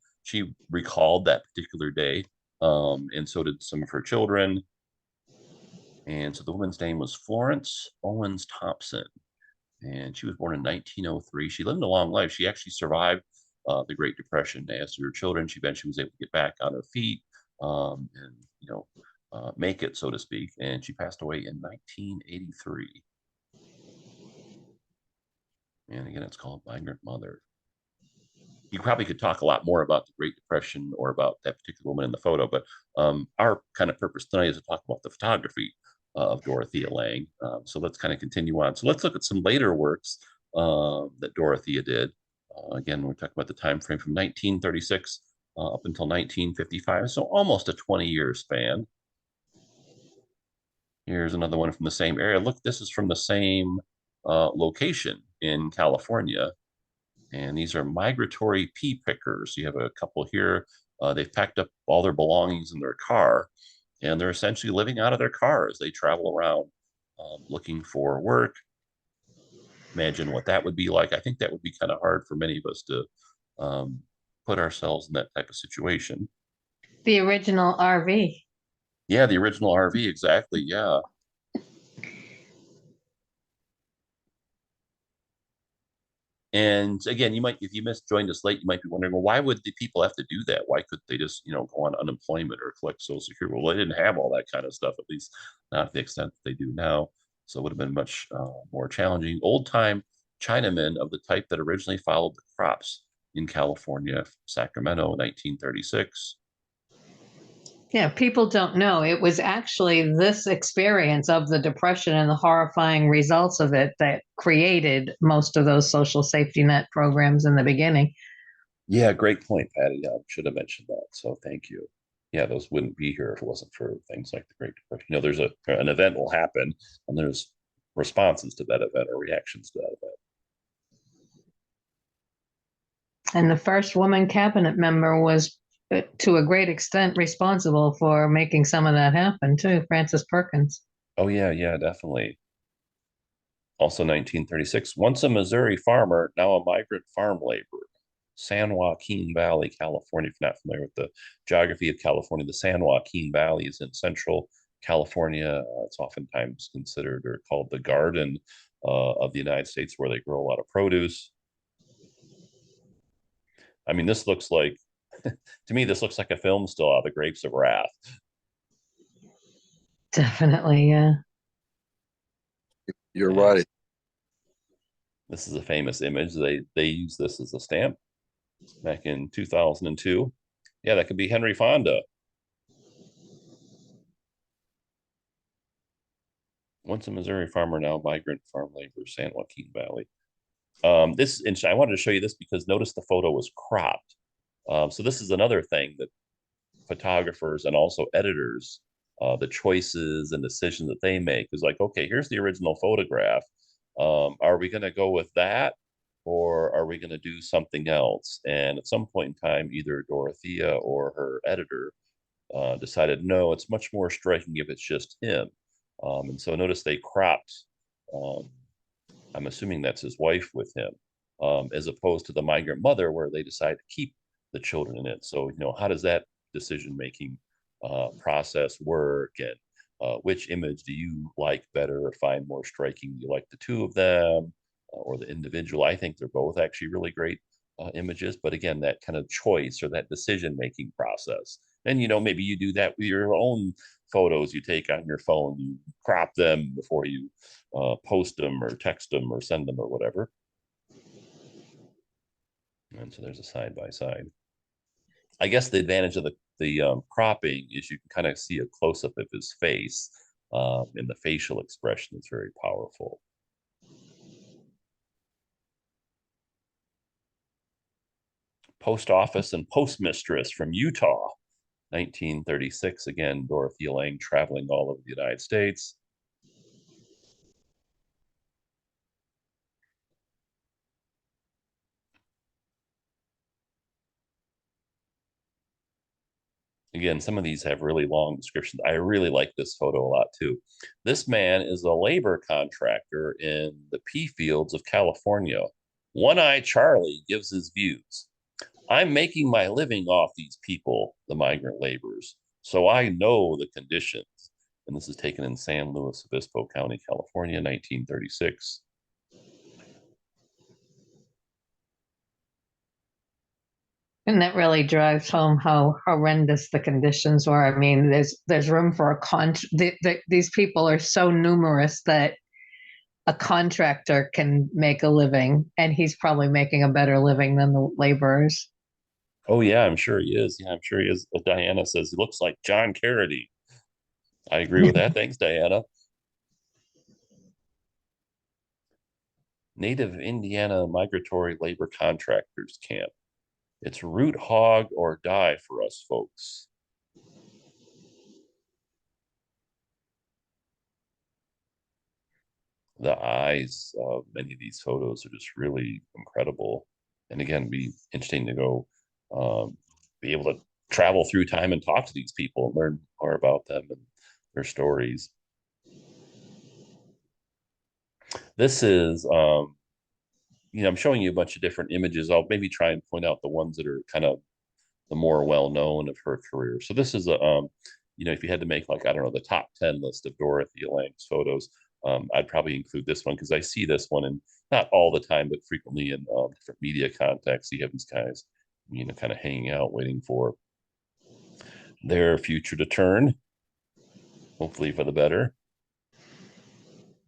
recalled that particular day, and so did some of her children. And so the woman's name was Florence Owens Thompson, and she was born in 1903. She lived a long life. She actually survived the Great Depression. As to her children, she eventually was able to get back on her feet, and make it, so to speak. And she passed away in 1983. And again, it's called Migrant Mother. You probably could talk a lot more about the Great Depression or about that particular woman in the photo, but our kind of purpose tonight is to talk about the photography of Dorothea Lange. So let's kind of continue on. So let's look at some later works that Dorothea did. Again, we're talking about the time frame from 1936 up until 1955, so almost a 20-year span. Here's another one from the same area. Look, this is from the same location in California. And these are migratory pea pickers. You have a couple here. They've packed up all their belongings in their car, and they're essentially living out of their car as they travel around looking for work. Imagine what that would be like. I think that would be kind of hard for many of us to um, put ourselves in that type of situation. The original RV. Yeah, the original RV, exactly. Yeah. And again, if you joined us late, you might be wondering, well, why would the people have to do that? Why couldn't they just, go on unemployment or collect Social Security? Well, they didn't have all that kind of stuff, at least not to the extent that they do now. So it would have been much more challenging. Old time Chinamen of the type that originally followed the crops in California, Sacramento, 1936. Yeah, people don't know. It was actually this experience of the Depression and the horrifying results of it that created most of those social safety net programs in the beginning. Yeah, great point, Patty. I should have mentioned that. So thank you. Yeah, those wouldn't be here if it wasn't for things like the Great Depression. There's an event will happen, and there's responses to that event or reactions to that event. And the first woman cabinet member was, to a great extent, responsible for making some of that happen, too, Frances Perkins. Oh yeah, yeah, definitely. Also 1936, once a Missouri farmer, now a migrant farm laborer. San Joaquin Valley, California. If you're not familiar with the geography of California, the San Joaquin Valley is in central California. It's oftentimes considered or called the Garden of the United States where they grow a lot of produce. I mean, this looks like, to me, this looks like a film still out of the Grapes of Wrath. Definitely, yeah. You're Yeah. right. This is a famous image. They use this as a stamp back in 2002. Yeah, that could be Henry Fonda. Once a Missouri farmer, now migrant farm labor, San Joaquin Valley. This, and I wanted to show you this because notice the photo was cropped. So this is another thing that photographers and also editors, the choices and decisions that they make is like, okay, here's the original photograph. Are we going to go with that, or are we going to do something else? And at some point in time, either Dorothea or her editor decided, no, it's much more striking if it's just him. And so notice they cropped, um, I'm assuming that's his wife with him, as opposed to the migrant mother where they decide to keep the children in it. So, how does that decision making process work, and which image do you like better or find more striking? Do you like the two of them or the individual? I think they're both actually really great images, but again, that kind of choice or that decision making process. And maybe you do that with your own photos you take on your phone. You crop them before you post them or text them or send them or whatever. And so there's a side by side. I guess the advantage of the cropping is you can kind of see a close up of his face, and the facial expression is very powerful. Post office and postmistress from Utah, 1936. Again, Dorothea Lange traveling all over the United States. Again, some of these have really long descriptions. I really like this photo a lot too. This man is a labor contractor in the pea fields of California. One-Eye Charlie gives his views. I'm making my living off these people, the migrant laborers, so I know the conditions. And this is taken in San Luis Obispo County, California, 1936. And that really drives home how horrendous the conditions were. I mean, there's room for these people are so numerous that a contractor can make a living, and he's probably making a better living than the laborers. Oh, yeah, I'm sure he is. Yeah, I'm sure he is. Diana says he looks like John Carradine. I agree with that. Thanks, Diana. Native Indiana Migratory Labor Contractors Camp. It's root hog or die for us folks. The eyes of many of these photos are just really incredible. And again, be interesting to go be able to travel through time and talk to these people and learn more about them and their stories. This is, I'm showing you a bunch of different images. I'll maybe try and point out the ones that are kind of the more well-known of her career. So this is if you had to make like, I don't know, the top 10 list of Dorothea Lange's photos, I'd probably include this one because I see this one, and not all the time, but frequently in different media contexts. You have these guys, kind of hanging out, waiting for their future to turn, hopefully for the better.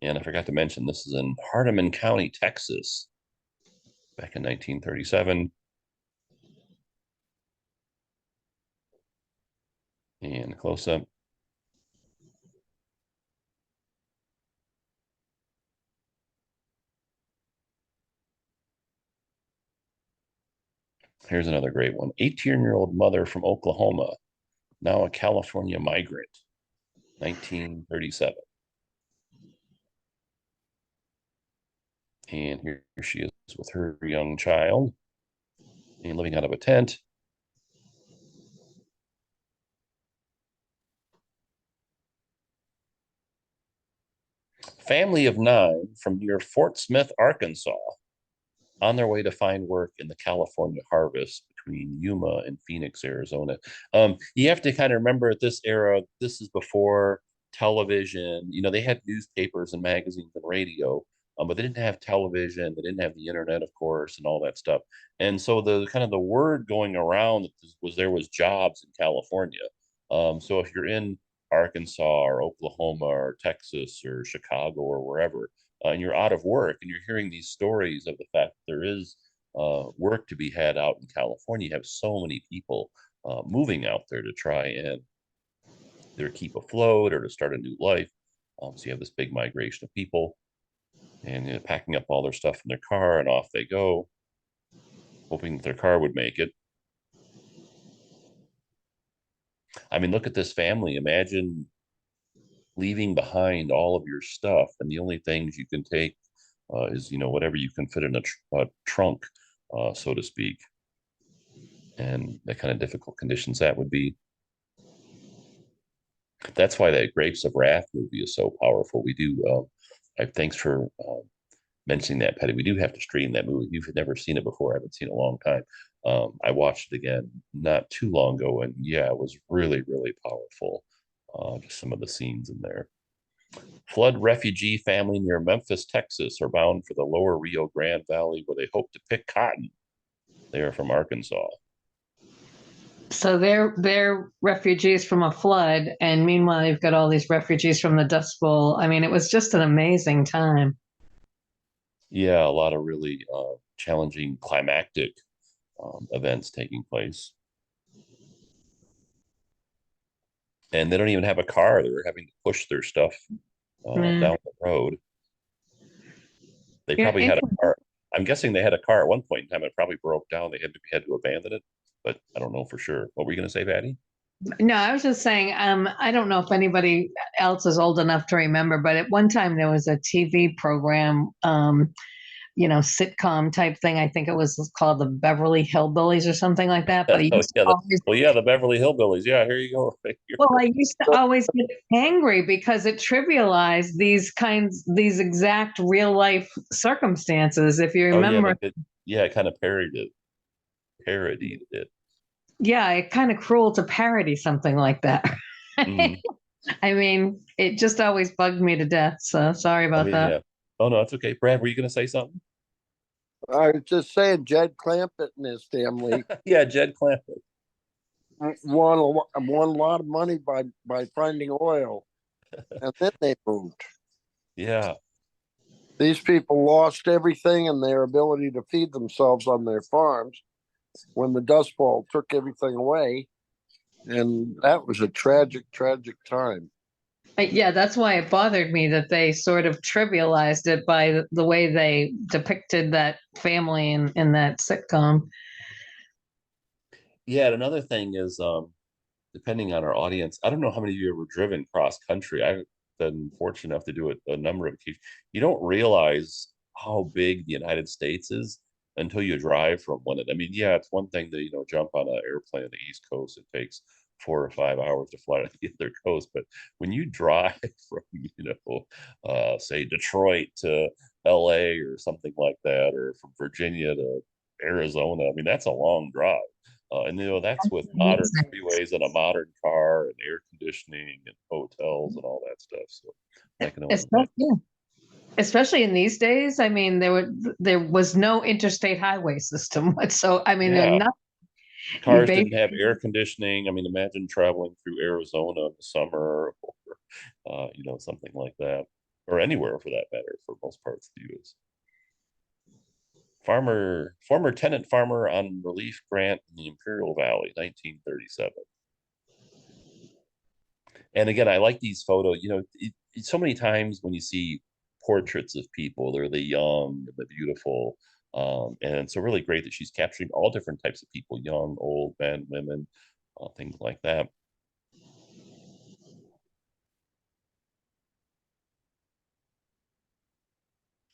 And I forgot to mention, this is in Hardeman County, Texas, back in 1937. And close up. Here's another great one. 18-year-old mother from Oklahoma, now a California migrant, 1937. And here she is with her young child and living out of a tent. Family of 9 from near Fort Smith, Arkansas, on their way to find work in the California harvest between Yuma and Phoenix, Arizona. You have to kind of remember at this era, this is before television. They had newspapers and magazines and radio. but they didn't have television, they didn't have the internet, of course, and all that stuff. And so the kind of the word going around was there was jobs in California. So if you're in Arkansas or Oklahoma or Texas or Chicago or wherever, and you're out of work and you're hearing these stories of the fact that there is work to be had out in California, you have so many people moving out there to try and either keep afloat or to start a new life. So you have this big migration of people and packing up all their stuff in their car and off they go, hoping that their car would make it. I mean, look at this family. Imagine leaving behind all of your stuff, and the only things you can take is, whatever you can fit in a trunk, so to speak, and the kind of difficult conditions that would be. That's why that Grapes of Wrath movie is so powerful. We do. Thanks for mentioning that, Petty. We do have to stream that movie. You've never seen it before. I haven't seen it in a long time. I watched it again not too long ago, and yeah, it was really, really powerful. Just some of the scenes in there. Flood refugee family near Memphis, Texas, are bound for the lower Rio Grande Valley where they hope to pick cotton. They are from Arkansas. So they're refugees from a flood, and meanwhile you've got all these refugees from the Dust Bowl. I mean, it was just an amazing time. Yeah, a lot of really challenging climactic events taking place. And they don't even have a car. They're having to push their stuff down the road. They probably had a car. I'm guessing they had a car at one point in time. It probably broke down. They had to abandon it, but I don't know for sure. What were you going to say, Patty? No, I was just saying, I don't know if anybody else is old enough to remember, but at one time there was a TV program, sitcom type thing. I think it was called the Beverly Hillbillies or something like that. But Oh, yeah, the Beverly Hillbillies. Yeah, here you go. well, I used to always get angry because it trivialized these exact real life circumstances. If you remember, it kind of parodied it. Yeah, it's kind of cruel to parody something like that. Mm. I mean, it just always bugged me to death. So sorry about that. Yeah. Oh no, it's okay. Brad, were you going to say something? I was just saying, Jed Clampett and his family Yeah, Jed Clampett won a lot of money by finding oil, and then they moved. Yeah. These people lost everything and their ability to feed themselves on their farms when the Dust Bowl took everything away, and that was a tragic, tragic time. Yeah, that's why it bothered me that they sort of trivialized it by the way they depicted that family in that sitcom. Yeah, and another thing is, depending on our audience, I don't know how many of you have ever driven cross country. I've been fortunate enough to do it a number of occasions. You don't realize how big the United States is until you drive from one. I mean, yeah, it's one thing to, jump on an airplane on the East Coast. It takes 4 or 5 hours to fly to the other coast. But when you drive from, say Detroit to LA or something like that, or from Virginia to Arizona, I mean, that's a long drive. And that's with modern freeways and a modern car and air conditioning and hotels and all that stuff. So I can only imagine. Especially in these days, I mean, there was no interstate highway system. So I mean, they're not. Cars didn't have air conditioning. I mean, imagine traveling through Arizona in the summer, or something like that, or anywhere for that matter, for most parts of the U.S. Former tenant farmer on relief grant in the Imperial Valley, 1937. And again, I like these photos. So many times when you see portraits of people, they're the young, the beautiful, and so really great that she's capturing all different types of people: young, old, men, women, things like that.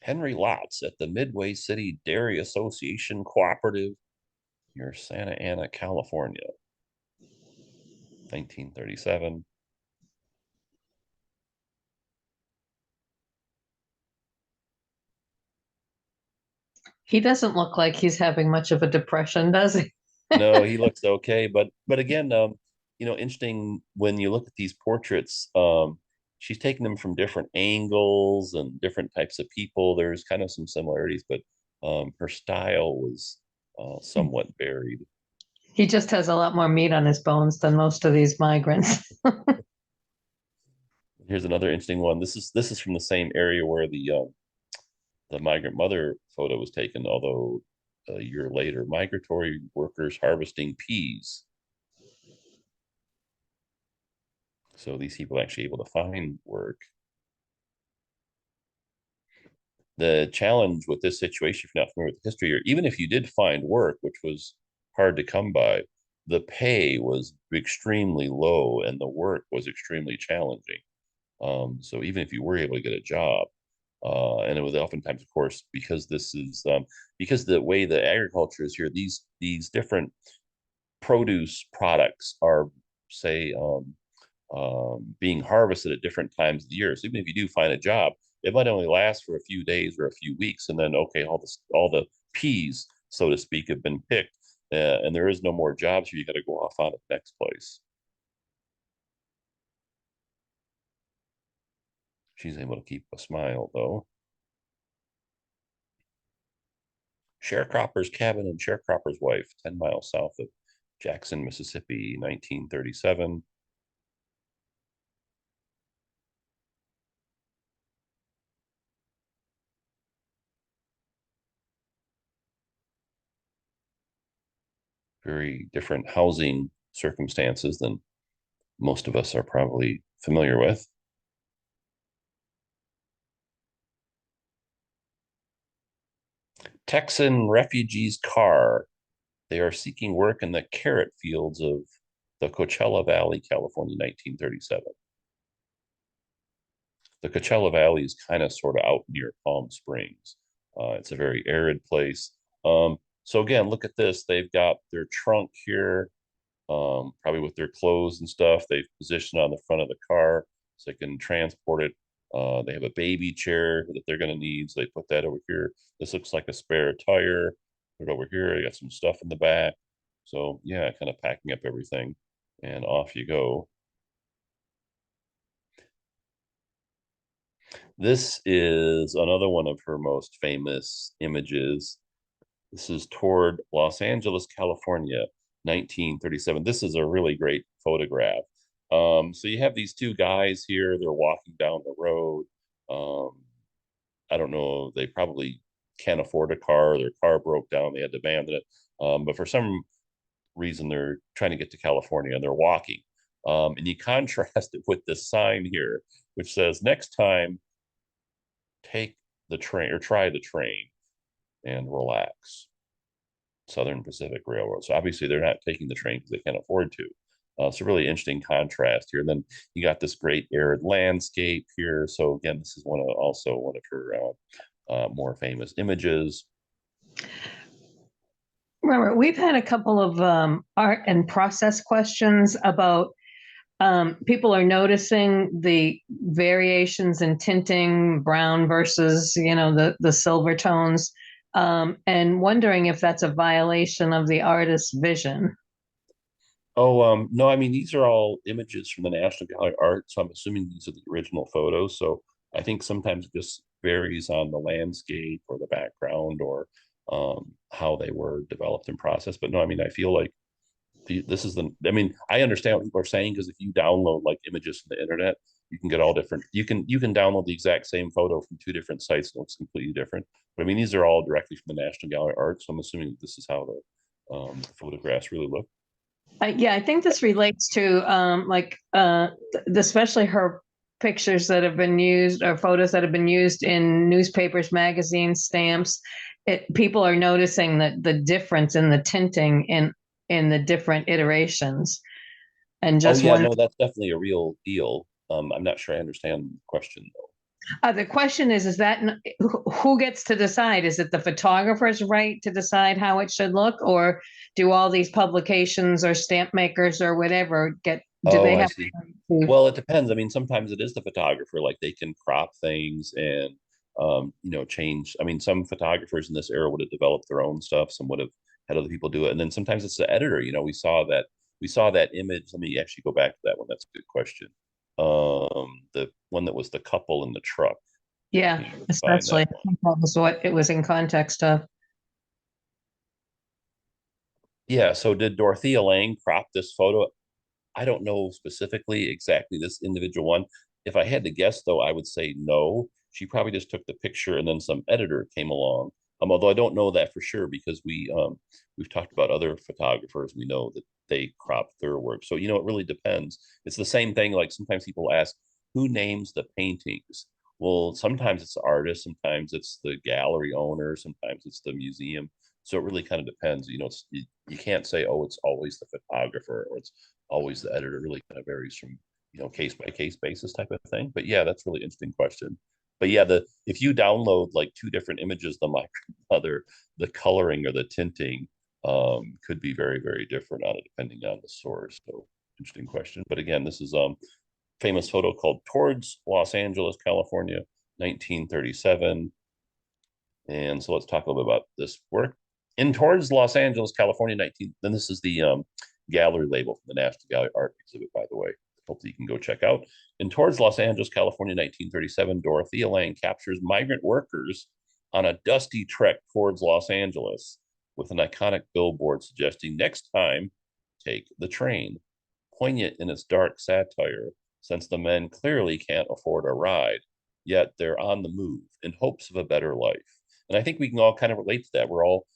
Henry Lotz at the Midway City Dairy Association Cooperative near Santa Ana, California, 1937. He doesn't look like he's having much of a depression, does he? No, he looks okay, but again, interesting when you look at these portraits. she's taking them from different angles and different types of people. There's kind of some similarities, but her style was somewhat varied. He just has a lot more meat on his bones than most of these migrants. Here's another interesting one. This is from the same area where the migrant mother photo was taken, although a year later. Migratory workers harvesting peas. So these people are actually able to find work. The challenge with this situation, if you're not familiar with the history, or even if you did find work, which was hard to come by, the pay was extremely low and the work was extremely challenging. So even if you were able to get a job, and it was oftentimes, of course, because this is because the way the agriculture is here, these different produce products are, say, being harvested at different times of the year. So even if you do find a job, it might only last for a few days or a few weeks, and then okay, all the peas, so to speak, have been picked, and there is no more jobs here. You got to go off on the next place. She's able to keep a smile though. Sharecropper's cabin and sharecropper's wife, 10 miles south of Jackson, Mississippi, 1937. Very different housing circumstances than most of us are probably familiar with. Texan refugees' car. They are seeking work in the carrot fields of the Coachella Valley, California, 1937. The Coachella Valley is kind of sort of out near Palm Springs. It's a very arid place. So again, look at this. They've got their trunk here, probably with their clothes and stuff. They've positioned on the front of the car so they can transport it. They have a baby chair that they're going to need, so they put that over here. This looks like a spare tire. Put it over here. They got some stuff in the back. So yeah, kind of packing up everything, and off you go. This is another one of her most famous images. This is toward Los Angeles, California, 1937. This is a really great photograph. So you have these two guys here. They're walking down the road. Um, I don't know. They probably can't afford a car. Their car broke down. They had to abandon it. But for some reason, they're trying to get to California and they're walking. And you contrast it with this sign here, which says, next time, take the train or try the train and relax. Southern Pacific Railroad. So obviously they're not taking the train because they can't afford to. It's a really interesting contrast here. And then you got this great arid landscape here. So again, this is also one of her more famous images. Robert, we've had a couple of art and process questions about people are noticing the variations in tinting, brown versus, the silver tones, and wondering if that's a violation of the artist's vision. Oh, no, I mean, these are all images from the National Gallery of Art, so I'm assuming these are the original photos. So I think sometimes it just varies on the landscape or the background or how they were developed and processed. But no, I mean, I feel like this is I mean, I understand what people are saying because if you download like images from the internet, you can get all different. You can download the exact same photo from two different sites and it looks completely different. But I mean, these are all directly from the National Gallery of Art, so I'm assuming this is how the photographs really look. Yeah, I think this relates to especially her pictures that have been used or photos that have been used in newspapers, magazines, stamps. People are noticing that the difference in the tinting in the different iterations, and Oh just yeah, one. no, that's definitely a real deal. I'm not sure I understand the question though. The question is that who gets to decide? Is it the photographer's right to decide how it should look, or do all these publications or stamp makers or whatever do Oh, they I have see. to? Well, it depends. I mean, sometimes it is the photographer, like they can crop things and change. I mean, some photographers in this era would have developed their own stuff, some would have had other people do it. And then sometimes it's the editor. We saw that image. Let me actually go back to that one. That's a good question. The one that was the couple in the truck. Yeah, You can find especially, that I one. think that was what it was in context of. Yeah, so did Dorothea Lange crop this photo? I don't know specifically exactly this individual one. If I had to guess, though, I would say no. She probably just took the picture and then some editor came along. Although I don't know that for sure because we've talked about other photographers. We know that they crop their work. So it really depends. It's the same thing. Like sometimes people ask, who names the paintings? Well, sometimes it's the artist, sometimes it's the gallery owner, sometimes it's the museum. So it really kind of depends. You can't say, oh, it's always the photographer or it's always the editor. It really kind of varies from case by case basis type of thing. But yeah, that's a really interesting question. But yeah, the if you download like two different images, the Migrant Mother, the coloring or the tinting could be very very different on it depending on the source. So interesting question. But again, this is famous photo called Towards Los Angeles, California, 1937. And so let's talk a little bit about this work. In Towards Los Angeles, California, 19. Then this is the gallery label from the National Gallery Art Exhibit, by the way. Hopefully you can go check out. In Towards Los Angeles, California, 1937, Dorothea Lange captures migrant workers on a dusty trek towards Los Angeles with an iconic billboard suggesting next time, take the train. Poignant in its dark satire, since the men clearly can't afford a ride, yet they're on the move in hopes of a better life. And I think we can all kind of relate to that. We're all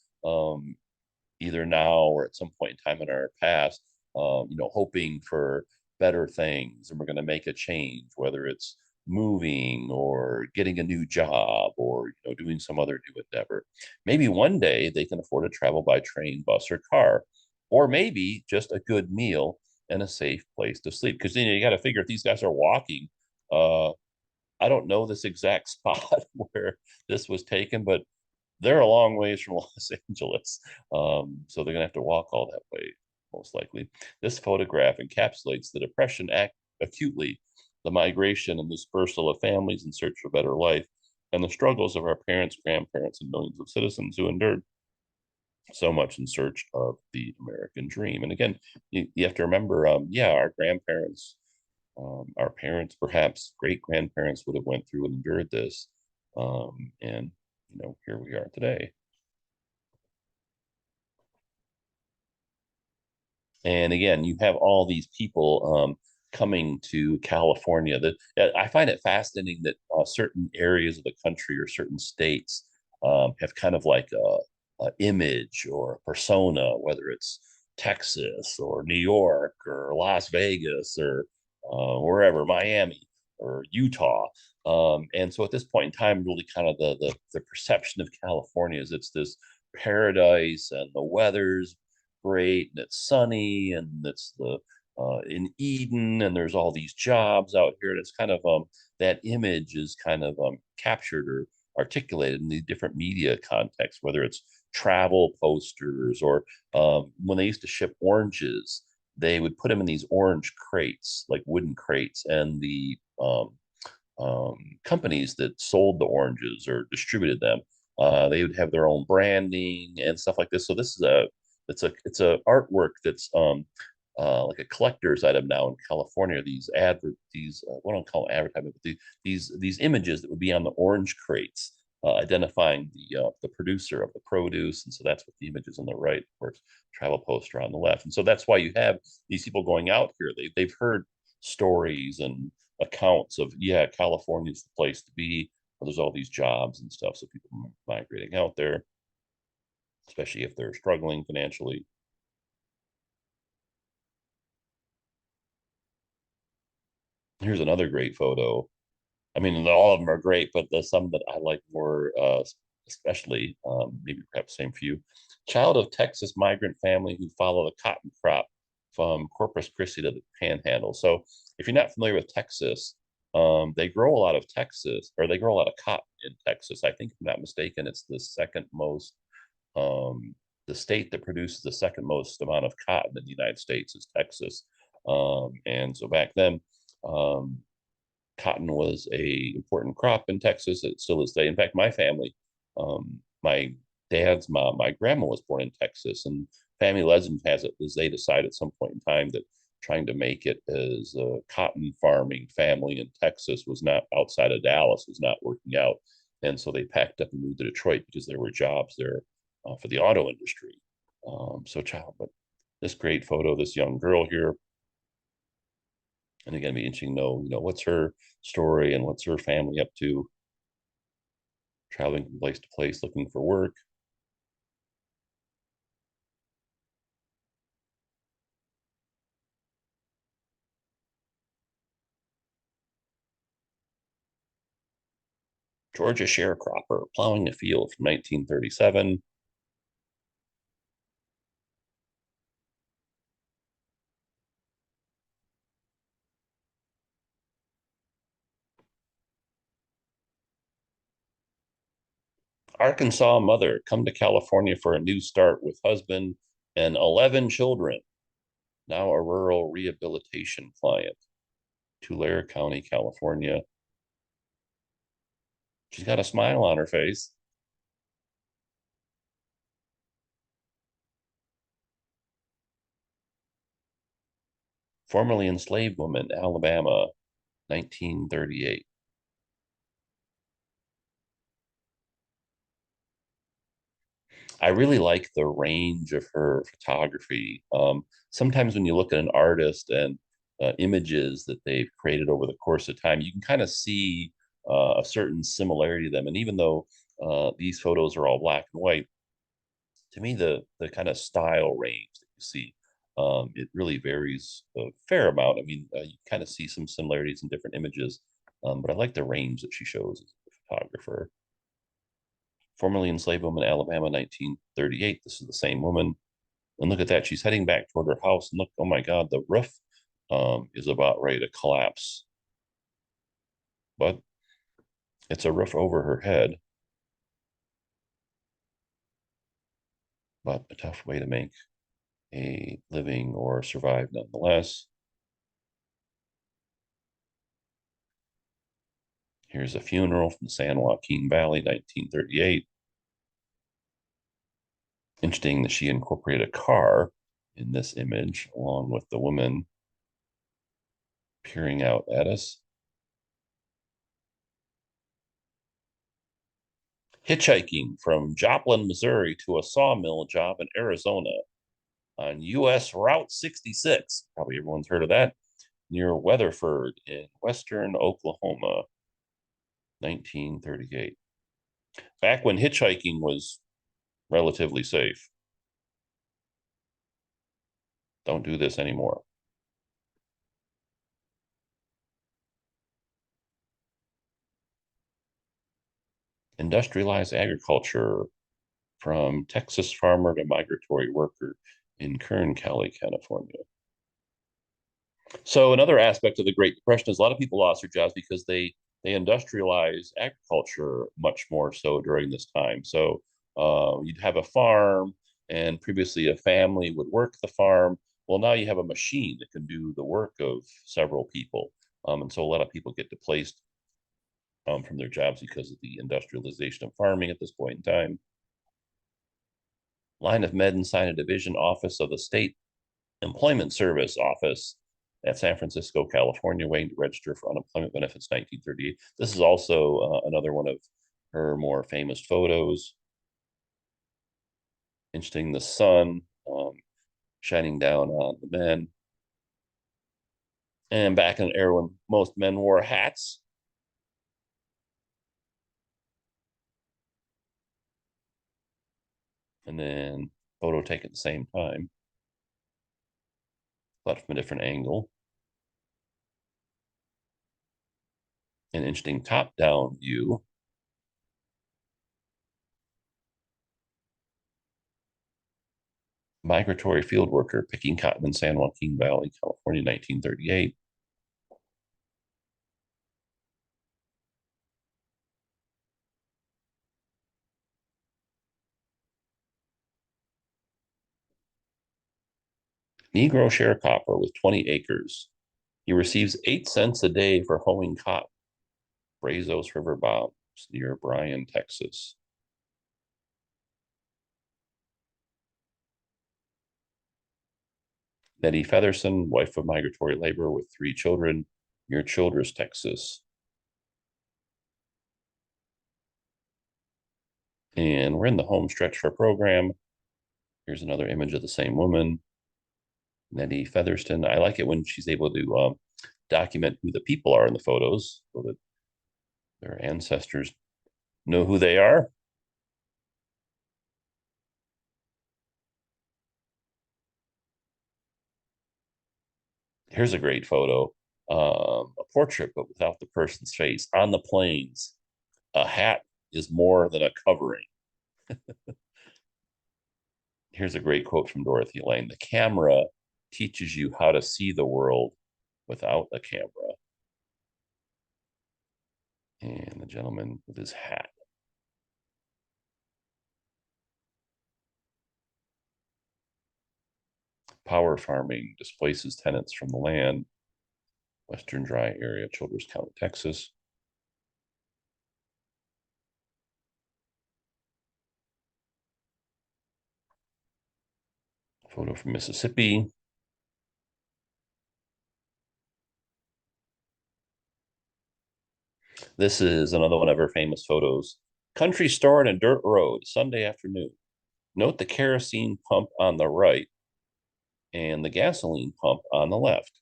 either now or at some point in time in our past, hoping for better things, and we're going to make a change, whether it's moving or getting a new job or doing some other new endeavor. Maybe one day they can afford to travel by train, bus, or car, or maybe just a good meal and a safe place to sleep. Because you got to figure if these guys are walking, uh, I don't know this exact spot where this was taken, but they're a long ways from Los Angeles. So they're going to have to walk all that way, most likely. This photograph encapsulates the Depression act acutely, the migration and dispersal of families in search of a better life, and the struggles of our parents, grandparents, and millions of citizens who endured so much in search of the American dream. And again, you have to remember, our grandparents, our parents, perhaps great grandparents would have went through and endured this. And here we are today. And again, you have all these people coming to California. That I find it fascinating that certain areas of the country or certain states have kind of like a image or a persona, whether it's Texas or New York or Las Vegas or wherever, Miami or Utah. And so at this point in time, really kind of the perception of California is it's this paradise and the weather's great and it's sunny and it's the in Eden and there's all these jobs out here. And it's kind of that image is kind of captured or articulated in the different media contexts, whether it's travel posters or when they used to ship oranges, they would put them in these orange crates, like wooden crates, and the companies that sold the oranges or distributed them, they would have their own branding and stuff like this. So this is it's a artwork that's like a collector's item now in California. These what don't call them advertisement, but these images that would be on the orange crates, identifying the producer of the produce, and so that's what the images on the right, of course, travel poster on the left, and so that's why you have these people going out here. They've heard stories and accounts of California's the place to be. There's all these jobs and stuff, so people migrating out there, especially if they're struggling financially. Here's another great photo. I mean, all of them are great, but there's some that I like more, especially, maybe perhaps same for you. Child of Texas migrant family who follow the cotton crop from Corpus Christi to the Panhandle. So, if you're not familiar with Texas, they grow a lot of they grow a lot of cotton in Texas. I think, if I'm not mistaken, it's um, the state that produces the second most amount of cotton in the United States is Texas. And so back then, um, cotton was a important crop in Texas. It still is today. In fact, my family, my dad's mom, my grandma was born in Texas, and family legend has it as they decided at some point in time that trying to make it as a cotton farming family in Texas was not outside of Dallas, was not working out. And so they packed up and moved to Detroit because there were jobs there for the auto industry. But this great photo, this young girl here, and again, be interesting to know, what's her story and what's her family up to, traveling from place to place, looking for work. Georgia sharecropper plowing a field from 1937. Arkansas mother come to California for a new start with husband and 11 children. Now a rural rehabilitation client. Tulare County, California. She's got a smile on her face. Formerly enslaved woman, Alabama, 1938. I really like the range of her photography. Sometimes when you look at an artist and images that they've created over the course of time, you can kind of see a certain similarity to them. And even though these photos are all black and white, to me, the kind of style range that you see, it really varies a fair amount. I mean, you kind of see some similarities in different images, but I like the range that she shows as a photographer. Formerly enslaved woman, Alabama, 1938. This is the same woman. And look at that. She's heading back toward her house. And look, oh my God, the roof is about ready to collapse. But it's a roof over her head. But a tough way to make a living or survive nonetheless. Here's a funeral from San Joaquin Valley, 1938. Interesting that she incorporated a car in this image, along with the woman peering out at us. Hitchhiking from Joplin, Missouri to a sawmill job in Arizona on US Route 66. Probably everyone's heard of that. Near Weatherford in western Oklahoma, 1938. Back when hitchhiking was relatively safe. Don't do this anymore. Industrialized agriculture from Texas farmer to migratory worker in Kern County, California. So another aspect of the Great Depression is a lot of people lost their jobs because they industrialized agriculture much more so during this time. So you'd have a farm, and previously a family would work the farm. Well, now you have a machine that can do the work of several people, and so a lot of people get displaced from their jobs because of the industrialization of farming at this point in time. Line of Med Sign a division office of the State Employment Service office at San Francisco, California, waiting to register for unemployment benefits, 1938. This is also another one of her more famous photos. Interesting, the sun shining down on the men. And back in an era when most men wore hats. And then photo taken at the same time, but from a different angle. An interesting top-down view. Migratory field worker picking cotton in San Joaquin Valley, California, 1938. Negro sharecropper with 20 acres. He receives 8 cents a day for hoeing cotton. Brazos River Bottoms near Bryan, Texas. Nettie Featherston, wife of migratory labor with 3 children, near Childress, Texas. And we're in the home stretch for our program. Here's another image of the same woman, Nettie Featherston. I like it when she's able to document who the people are in the photos so that their ancestors know who they are. Here's a great photo, a portrait, but without the person's face on the plains. A hat is more than a covering. Here's a great quote from Dorothea Lange. The camera teaches you how to see the world without a camera. And the gentleman with his hat. Power farming displaces tenants from the land. Western dry area, Childress County, Texas. Photo from Mississippi. This is another one of her famous photos. Country store and a dirt road, Sunday afternoon. Note the kerosene pump on the right and the gasoline pump on the left.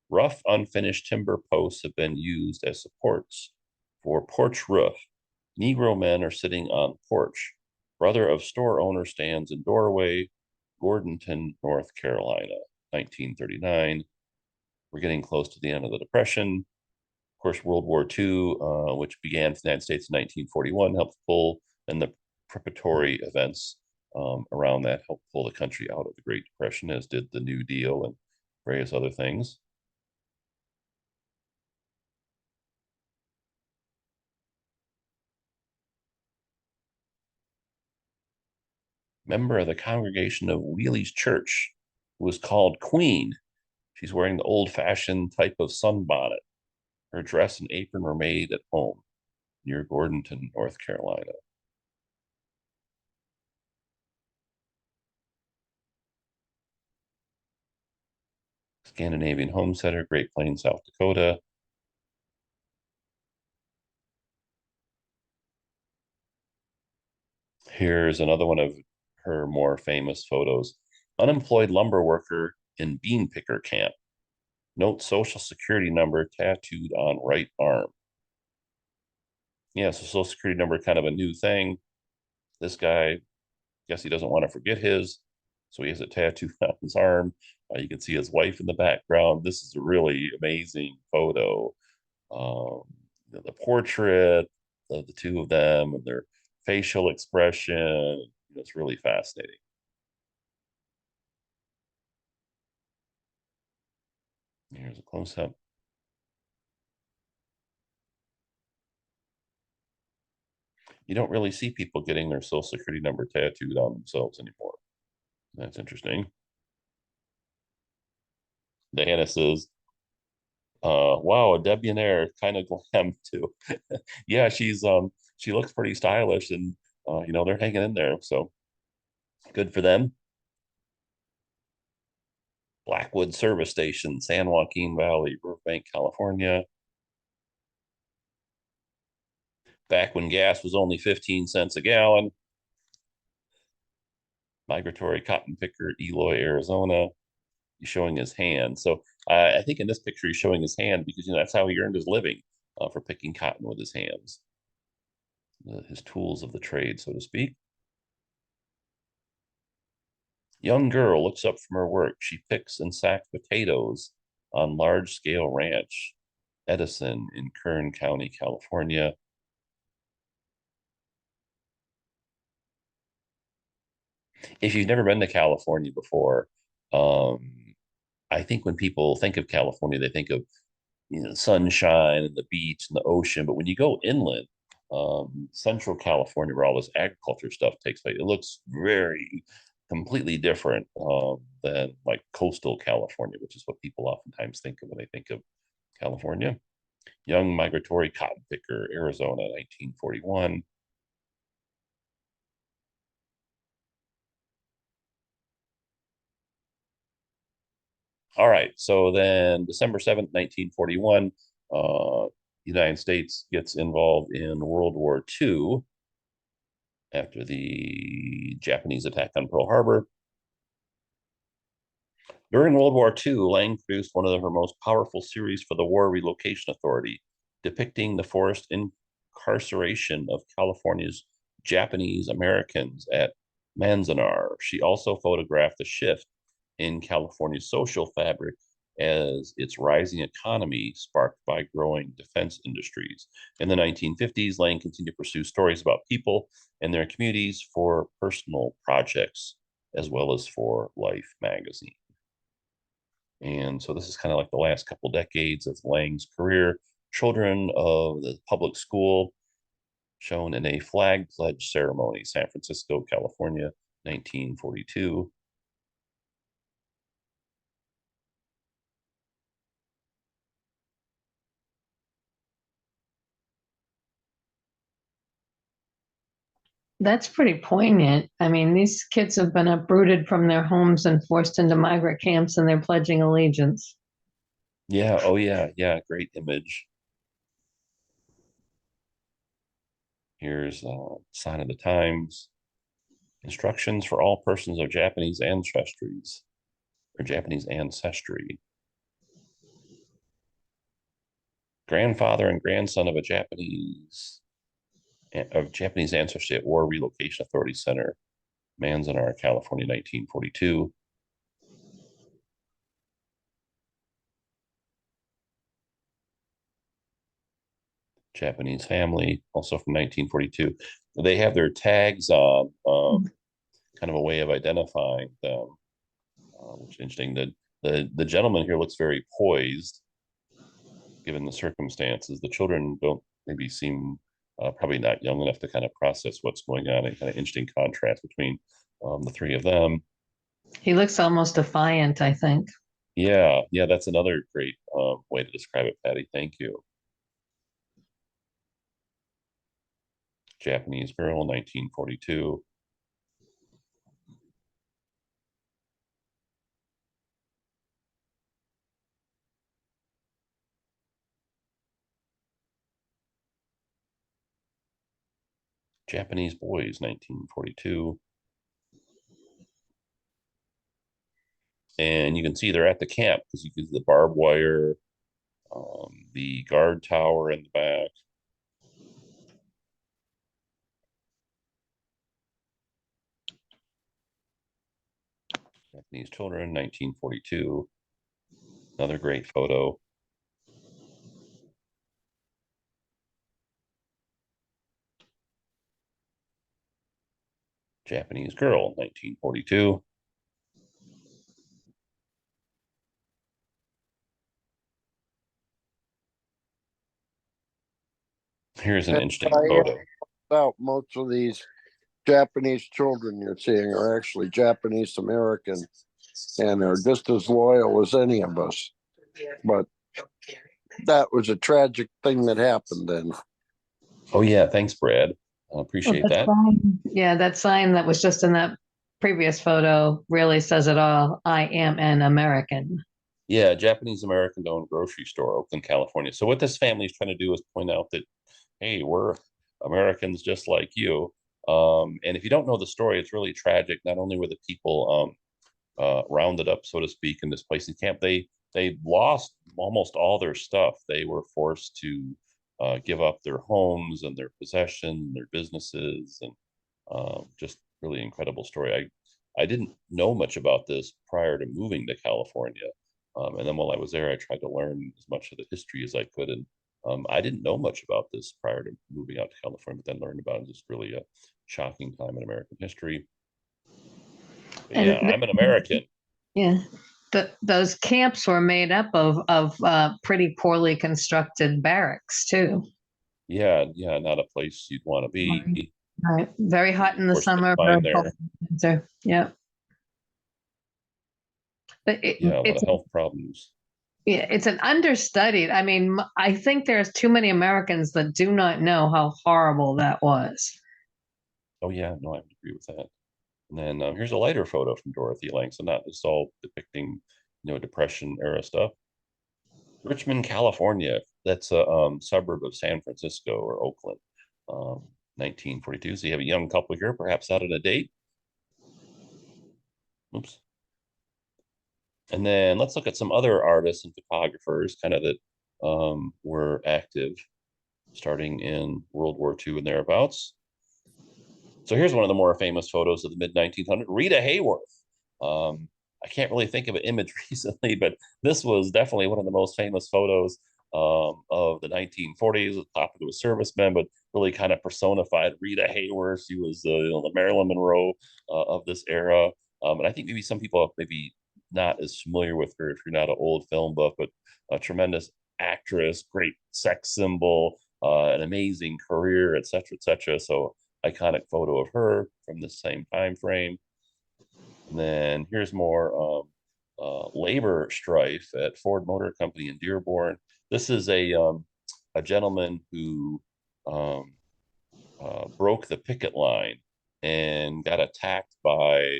Rough, unfinished timber posts have been used as supports for porch roof. Negro men are sitting on porch. Brother of store owner stands in doorway. Gordonton, North Carolina, 1939. We're getting close to the end of the Depression. Of course, World War II, which began in the United States in 1941, helped pull, and the preparatory events around that helped pull the country out of the Great Depression, as did the New Deal and various other things. Member of the congregation of Wheely's Church, who was called Queen. She's wearing the old-fashioned type of sunbonnet. Her dress and apron were made at home near Gordonton, North Carolina. Scandinavian Home Center, Great Plains, South Dakota. Here's another one of her more famous photos. Unemployed lumber worker in bean picker camp. Note social security number tattooed on right arm. Yeah, so social security number, kind of a new thing. This guy, guess he doesn't want to forget his, so he has it tattooed on his arm. You can see his wife in the background. This is a really amazing photo. Um, the portrait of the two of them and their facial expression. It's really fascinating. Here's a close up. You don't really see people getting their social security number tattooed on themselves anymore. That's interesting. Diana says, wow, a debonair kind of glam too. Yeah, she looks pretty stylish, and they're hanging in there, so good for them. Blackwood Service Station, San Joaquin Valley, Burbank, California. Back when gas was only 15 cents a gallon. Migratory cotton picker, Eloy, Arizona. He's showing his hand. So I think in this picture he's showing his hand because that's how he earned his living, for picking cotton with his hands. His tools of the trade, so to speak. Young girl looks up from her work. She picks and sacks potatoes on large scale ranch, Edison in Kern County, California. If you've never been to California before, I think when people think of California, they think of sunshine and the beach and the ocean. But when you go inland, Central California, where all this agriculture stuff takes place, it looks very completely different than like coastal California, which is what people oftentimes think of when they think of California. Young migratory cotton picker, Arizona, 1941. All right. So then December 7th, 1941, the United States gets involved in World War II after the Japanese attack on Pearl Harbor. During World War II, Lange produced one of her most powerful series for the War Relocation Authority, depicting the forced incarceration of California's Japanese Americans at Manzanar. She also photographed the shift in California's social fabric as its rising economy sparked by growing defense industries. In the 1950s, Lange continued to pursue stories about people and their communities for personal projects as well as for Life magazine. And so this is kind of like the last couple decades of Lange's career. Children of the public school shown in a flag pledge ceremony, San Francisco, California, 1942. That's pretty poignant. I mean, these kids have been uprooted from their homes and forced into migrant camps, and they're pledging allegiance. Yeah, oh yeah, yeah, great image. Here's a sign of the times. Instructions for all persons of Japanese ancestries or Japanese ancestry. Grandfather and grandson of Japanese ancestry at War Relocation Authority Center, Manzanar, California, 1942. Japanese family, also from 1942. They have their tags on, kind of a way of identifying them, which is interesting. The gentleman here looks very poised, given the circumstances. The children don't maybe seem probably not young enough to kind of process what's going on. And kind of interesting contrast between the three of them. He looks almost defiant, I think. Yeah, yeah, that's another great way to describe it, Patty. Thank you. Japanese girl, 1942. Japanese boys, 1942. And you can see they're at the camp because you can see the barbed wire, the guard tower in the back. Japanese children, 1942. Another great photo. Japanese girl, 1942. Here's an interesting photo. Out most of these Japanese children you're seeing are actually Japanese American, and they're just as loyal as any of us. But that was a tragic thing that happened then. Oh yeah, thanks, Brad. I appreciate that. Yeah, that sign that was just in that previous photo really says it all. I am an American. Yeah, Japanese American owned grocery store, Oakland, California. So what this family is trying to do is point out that, hey, we're Americans just like you. And if you don't know the story, it's really tragic. Not only were the people rounded up, so to speak, in this place in camp, they lost almost all their stuff. They were forced to give up their homes and their possessions, their businesses, and just really incredible story. I didn't know much about this prior to moving to California. And then while I was there, I tried to learn as much of the history as I could. And I didn't know much about this prior to moving out to California, but then learned about it. Just really a shocking time in American history. But yeah, I'm an American. Yeah. Those camps were made up of pretty poorly constructed barracks too. Yeah, yeah, not a place you'd want to be. Right. Very hot in the summer, very cold in the winter. Yeah. But Yeah, a lot of health problems. Yeah, it's an understudied. I mean, I think there's too many Americans that do not know how horrible that was. Oh yeah, no, I would agree with that. And then here's a lighter photo from Dorothea Lange. So not it's all depicting Depression era stuff. Richmond, California. That's a suburb of San Francisco or Oakland. 1942. So you have a young couple here, perhaps out on a date. Oops. And then let's look at some other artists and photographers kind of that were active starting in World War II and thereabouts. So here's one of the more famous photos of the mid 1900s, Rita Hayworth. I can't really think of an image recently, but this was definitely one of the most famous photos of the 1940s. The topic was servicemen, but really kind of personified Rita Hayworth. She was the Marilyn Monroe of this era. And I think maybe some people maybe not as familiar with her if you're not an old film buff, but a tremendous actress, great sex symbol, an amazing career, et cetera, et cetera. So iconic photo of her from the same time frame. And then here's more labor strife at Ford Motor Company in Dearborn. This is a gentleman who broke the picket line and got attacked by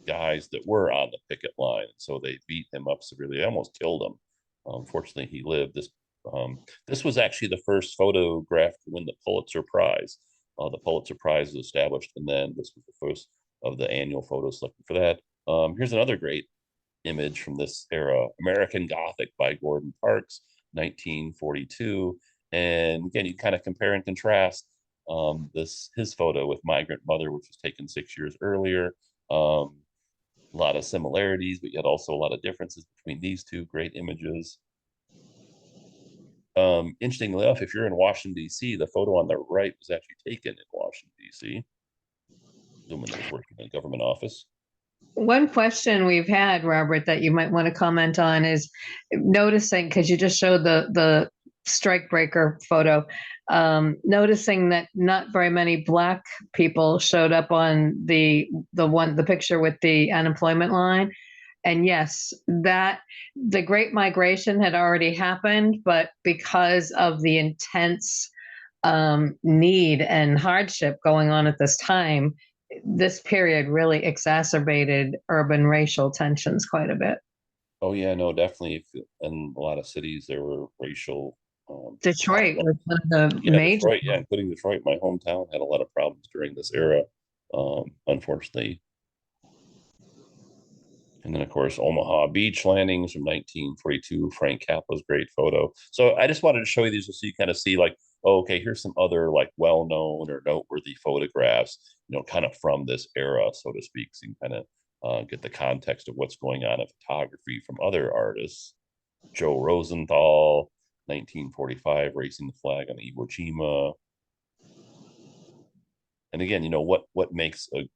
guys that were on the picket line. So they beat him up severely. They almost killed him. Fortunately, he lived. This was actually the first photograph to win the Pulitzer Prize. The Pulitzer Prize was established, and then this was the first of the annual photos selected for that. Here's another great image from this era, American Gothic by Gordon Parks, 1942. And again, you kind of compare and contrast his photo with Migrant Mother, which was taken 6 years earlier. A lot of similarities, but yet also a lot of differences between these two great images. Interestingly enough, if you're in Washington, D.C., the photo on the right was actually taken in Washington, D.C. The woman that was working in a government office. One question we've had, Robert, that you might want to comment on is noticing, because you just showed the strikebreaker photo, noticing that not very many Black people showed up on the picture with the unemployment line. And yes, that the Great Migration had already happened, but because of the intense need and hardship going on at this time, this period really exacerbated urban racial tensions quite a bit. Oh yeah, no, definitely. In a lot of cities, there were racial. Detroit was one of the major. Detroit, yeah, including Detroit, my hometown, had a lot of problems during this era, unfortunately. And then, of course, Omaha Beach landings from 1942. Frank Capa's great photo. So I just wanted to show you these so you kind of see, like, oh, okay, here's some other like well-known or noteworthy photographs, kind of from this era, so to speak. So you can kind of get the context of what's going on in photography from other artists. Joe Rosenthal, 1945, raising the flag on Iwo Jima. And again, what makes a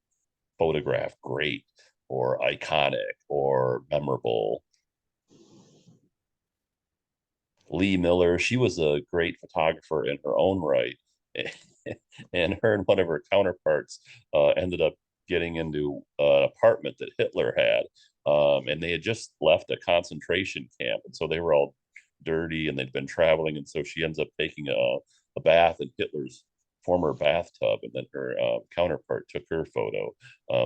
photograph great or iconic or memorable? Lee Miller, she was a great photographer in her own right. And her and one of her counterparts ended up getting into an apartment that Hitler had. And they had just left a concentration camp. And so they were all dirty and they'd been traveling. And so she ends up taking a bath in Hitler's former bathtub. And then her counterpart took her photo.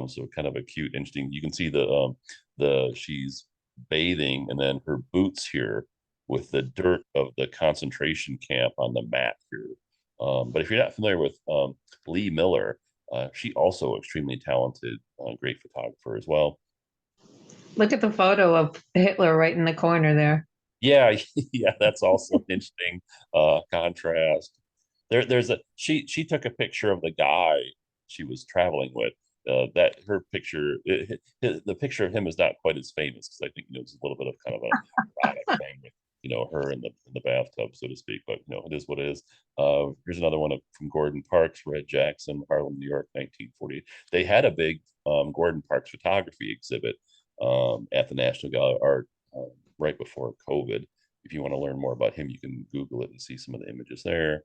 So kind of a cute, interesting, you can see she's bathing and then her boots here with the dirt of the concentration camp on the mat here. But if you're not familiar with Lee Miller, she also extremely talented, great photographer as well. Look at the photo of Hitler right in the corner there. Yeah, yeah, that's also an interesting contrast. She took a picture of the guy she was traveling with. That her picture, the picture of him is not quite as famous because I think it's a little bit of kind of a product thing with her in the bathtub, so to speak. But it is what it is. Here's another one from Gordon Parks, Red Jackson, Harlem, New York, 1940. They had a big Gordon Parks photography exhibit at the National Gallery of Art right before COVID. If you want to learn more about him, you can Google it and see some of the images there.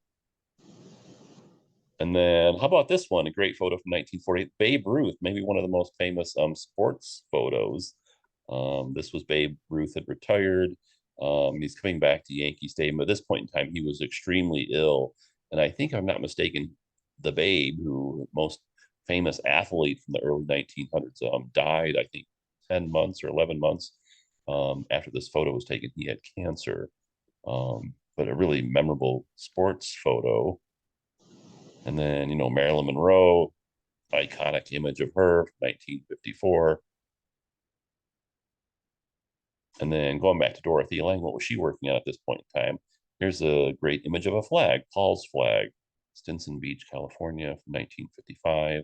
And then how about this one? A great photo from 1948. Babe Ruth, maybe one of the most famous sports photos. This was Babe Ruth had retired. He's coming back to Yankee Stadium. At this point in time, he was extremely ill. And I think, if I'm not mistaken, the Babe, who most famous athlete from the early 1900s, died, I think, 10 months or 11 months After this photo was taken, he had cancer. But a really memorable sports photo. And then, Marilyn Monroe, iconic image of her, 1954. And then going back to Dorothea Lange, what was she working on at this point in time? Here's a great image of a flag, Paul's flag, Stinson Beach, California, from 1955.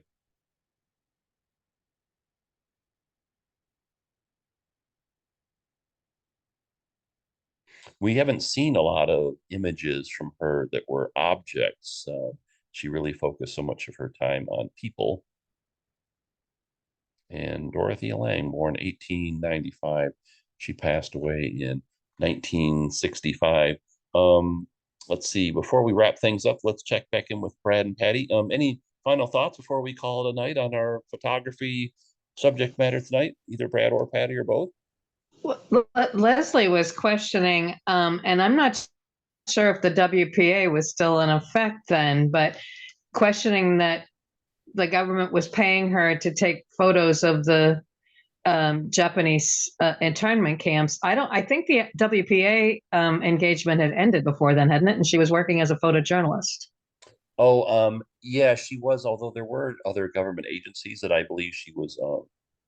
We haven't seen a lot of images from her that were objects. She really focused so much of her time on people. And Dorothea Lange, born 1895, she passed away in 1965. Let's see, before we wrap things up, let's check back in with Brad and Patty. Any final thoughts before we call it a night on our photography subject matter tonight, either Brad or Patty or both? Leslie was questioning, and I'm not sure if the WPA was still in effect then, but questioning that the government was paying her to take photos of the Japanese internment camps. I think the WPA engagement had ended before then, hadn't it? And she was working as a photojournalist. Oh, yeah, she was, although there were other government agencies that I believe she was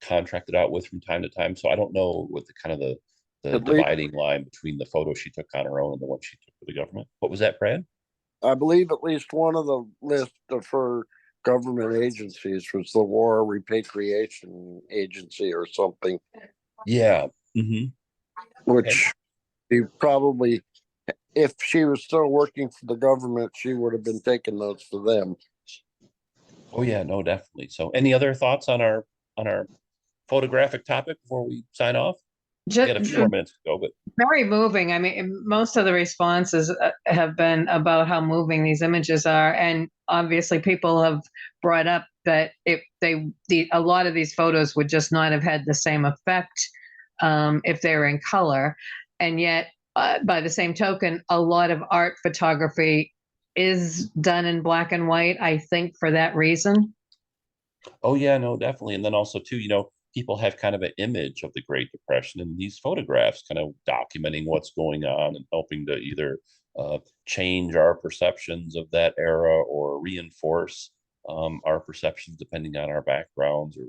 contracted out with from time to time. So I don't know what the kind of the At least, dividing line between the photos she took on her own and the one she took for the government. What was that, Brad? I believe at least one of the list of her government agencies was the War Repatriation Agency or something, Yeah. Mm-hmm. which she probably, if she was still working for the government, she would have been taking those for them. Oh yeah, no, definitely. So any other thoughts on our photographic topic before we sign off? We got a few Just more minutes to go, but very moving. I mean, most of the responses have been about how moving these images are, and obviously, people have brought up that a lot of these photos would just not have had the same effect if they were in color, and yet, by the same token, a lot of art photography is done in black and white. I think for that reason. oh yeah, no, definitely. And then also too, people have kind of an image of the Great Depression and these photographs kind of documenting what's going on and helping to either change our perceptions of that era or reinforce our perceptions depending on our backgrounds or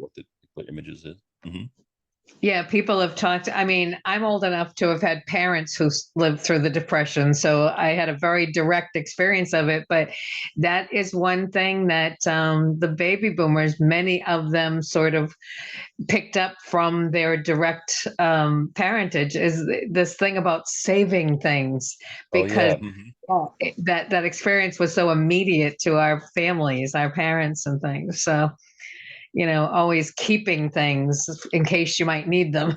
what images is. Mm-hmm. Yeah, people have talked. I mean, I'm old enough to have had parents who lived through the Depression, so I had a very direct experience of it. But that is one thing that the baby boomers, many of them sort of picked up from their direct parentage, is this thing about saving things, Oh because yeah. Mm-hmm. that experience was so immediate to our families, our parents, and things. So always keeping things in case you might need them.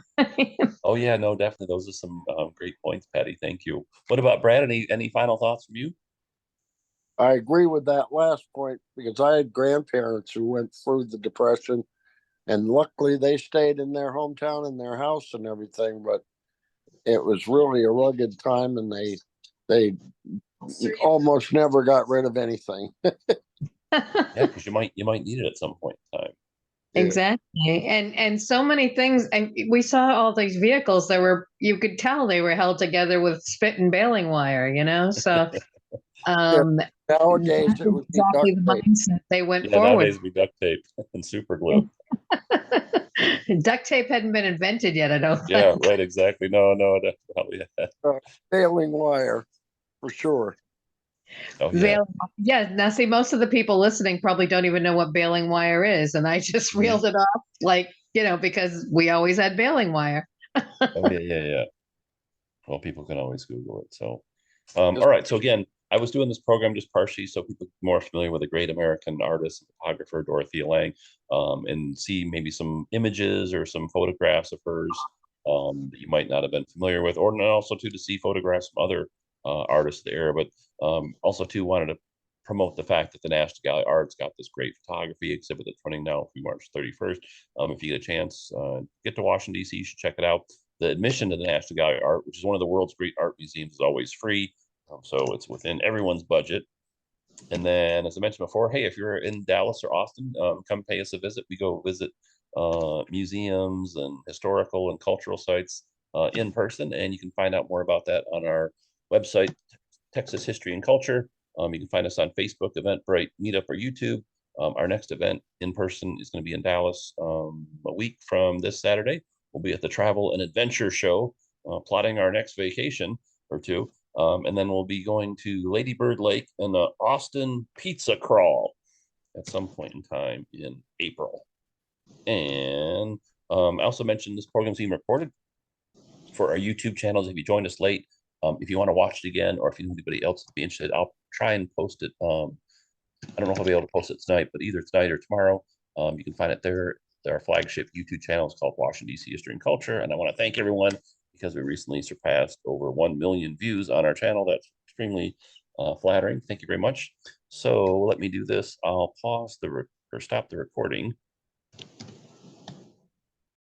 Oh yeah, no, definitely. Those are some great points, Patty. Thank you. What about Brad? Any final thoughts from you? I agree with that last point because I had grandparents who went through the Depression, and luckily they stayed in their hometown and their house and everything. But it was really a rugged time, and they almost never got rid of anything. Yeah, because you might need it at some point in time. Yeah. Exactly. And so many things. And we saw all these vehicles that were, you could tell they were held together with spit and baling wire. So Yeah. um, Nowadays that's it would be duct exactly the tape. mindset they went Yeah, forward. nowadays we duct tape and super glue. Duct tape hadn't been invented yet, I don't Yeah, think. right, exactly. No, no, that's probably Baling wire for sure. oh yeah. Baling, yeah. Now, see, most of the people listening probably don't even know what baling wire is, and I just Mhm. reeled it off, like because we always had baling wire. Oh yeah, yeah, yeah. Well, people can always Google it. So, all right. So again, I was doing this program just partially so people are more familiar with a great American artist and photographer, Dorothea Lange, and see maybe some images or some photographs of hers that you might not have been familiar with, or also too to see photographs from other artists of the era. But also too wanted to promote the fact that the National Gallery of Art's got this great photography exhibit that's running now through March 31st. If you get a chance, get to Washington D.C., you should check it out. The admission to the National Gallery of Art, which is one of the world's great art museums, is always free. So it's within everyone's budget. And then, as I mentioned before, hey, if you're in Dallas or Austin, come pay us a visit. We go visit museums and historical and cultural sites in person, and you can find out more about that on our website, Texas History and Culture. You can find us on Facebook, Eventbrite, Meetup, or YouTube. Our next event in person is going to be in Dallas a week from this Saturday. We'll be at the Travel and Adventure Show, plotting our next vacation or two. And then we'll be going to Lady Bird Lake and the Austin Pizza Crawl at some point in time in April. And I also mentioned this program's being recorded for our YouTube channels. If you joined us late, if you want to watch it again, or if you know anybody else would be interested, I'll try and post it. I don't know if I'll be able to post it tonight, but either tonight or tomorrow. You can find it there. Our flagship YouTube channel is called Washington, D.C. History and Culture. And I want to thank everyone because we recently surpassed over 1 million views on our channel. That's extremely flattering. Thank you very much. So let me do this. I'll pause or stop the recording.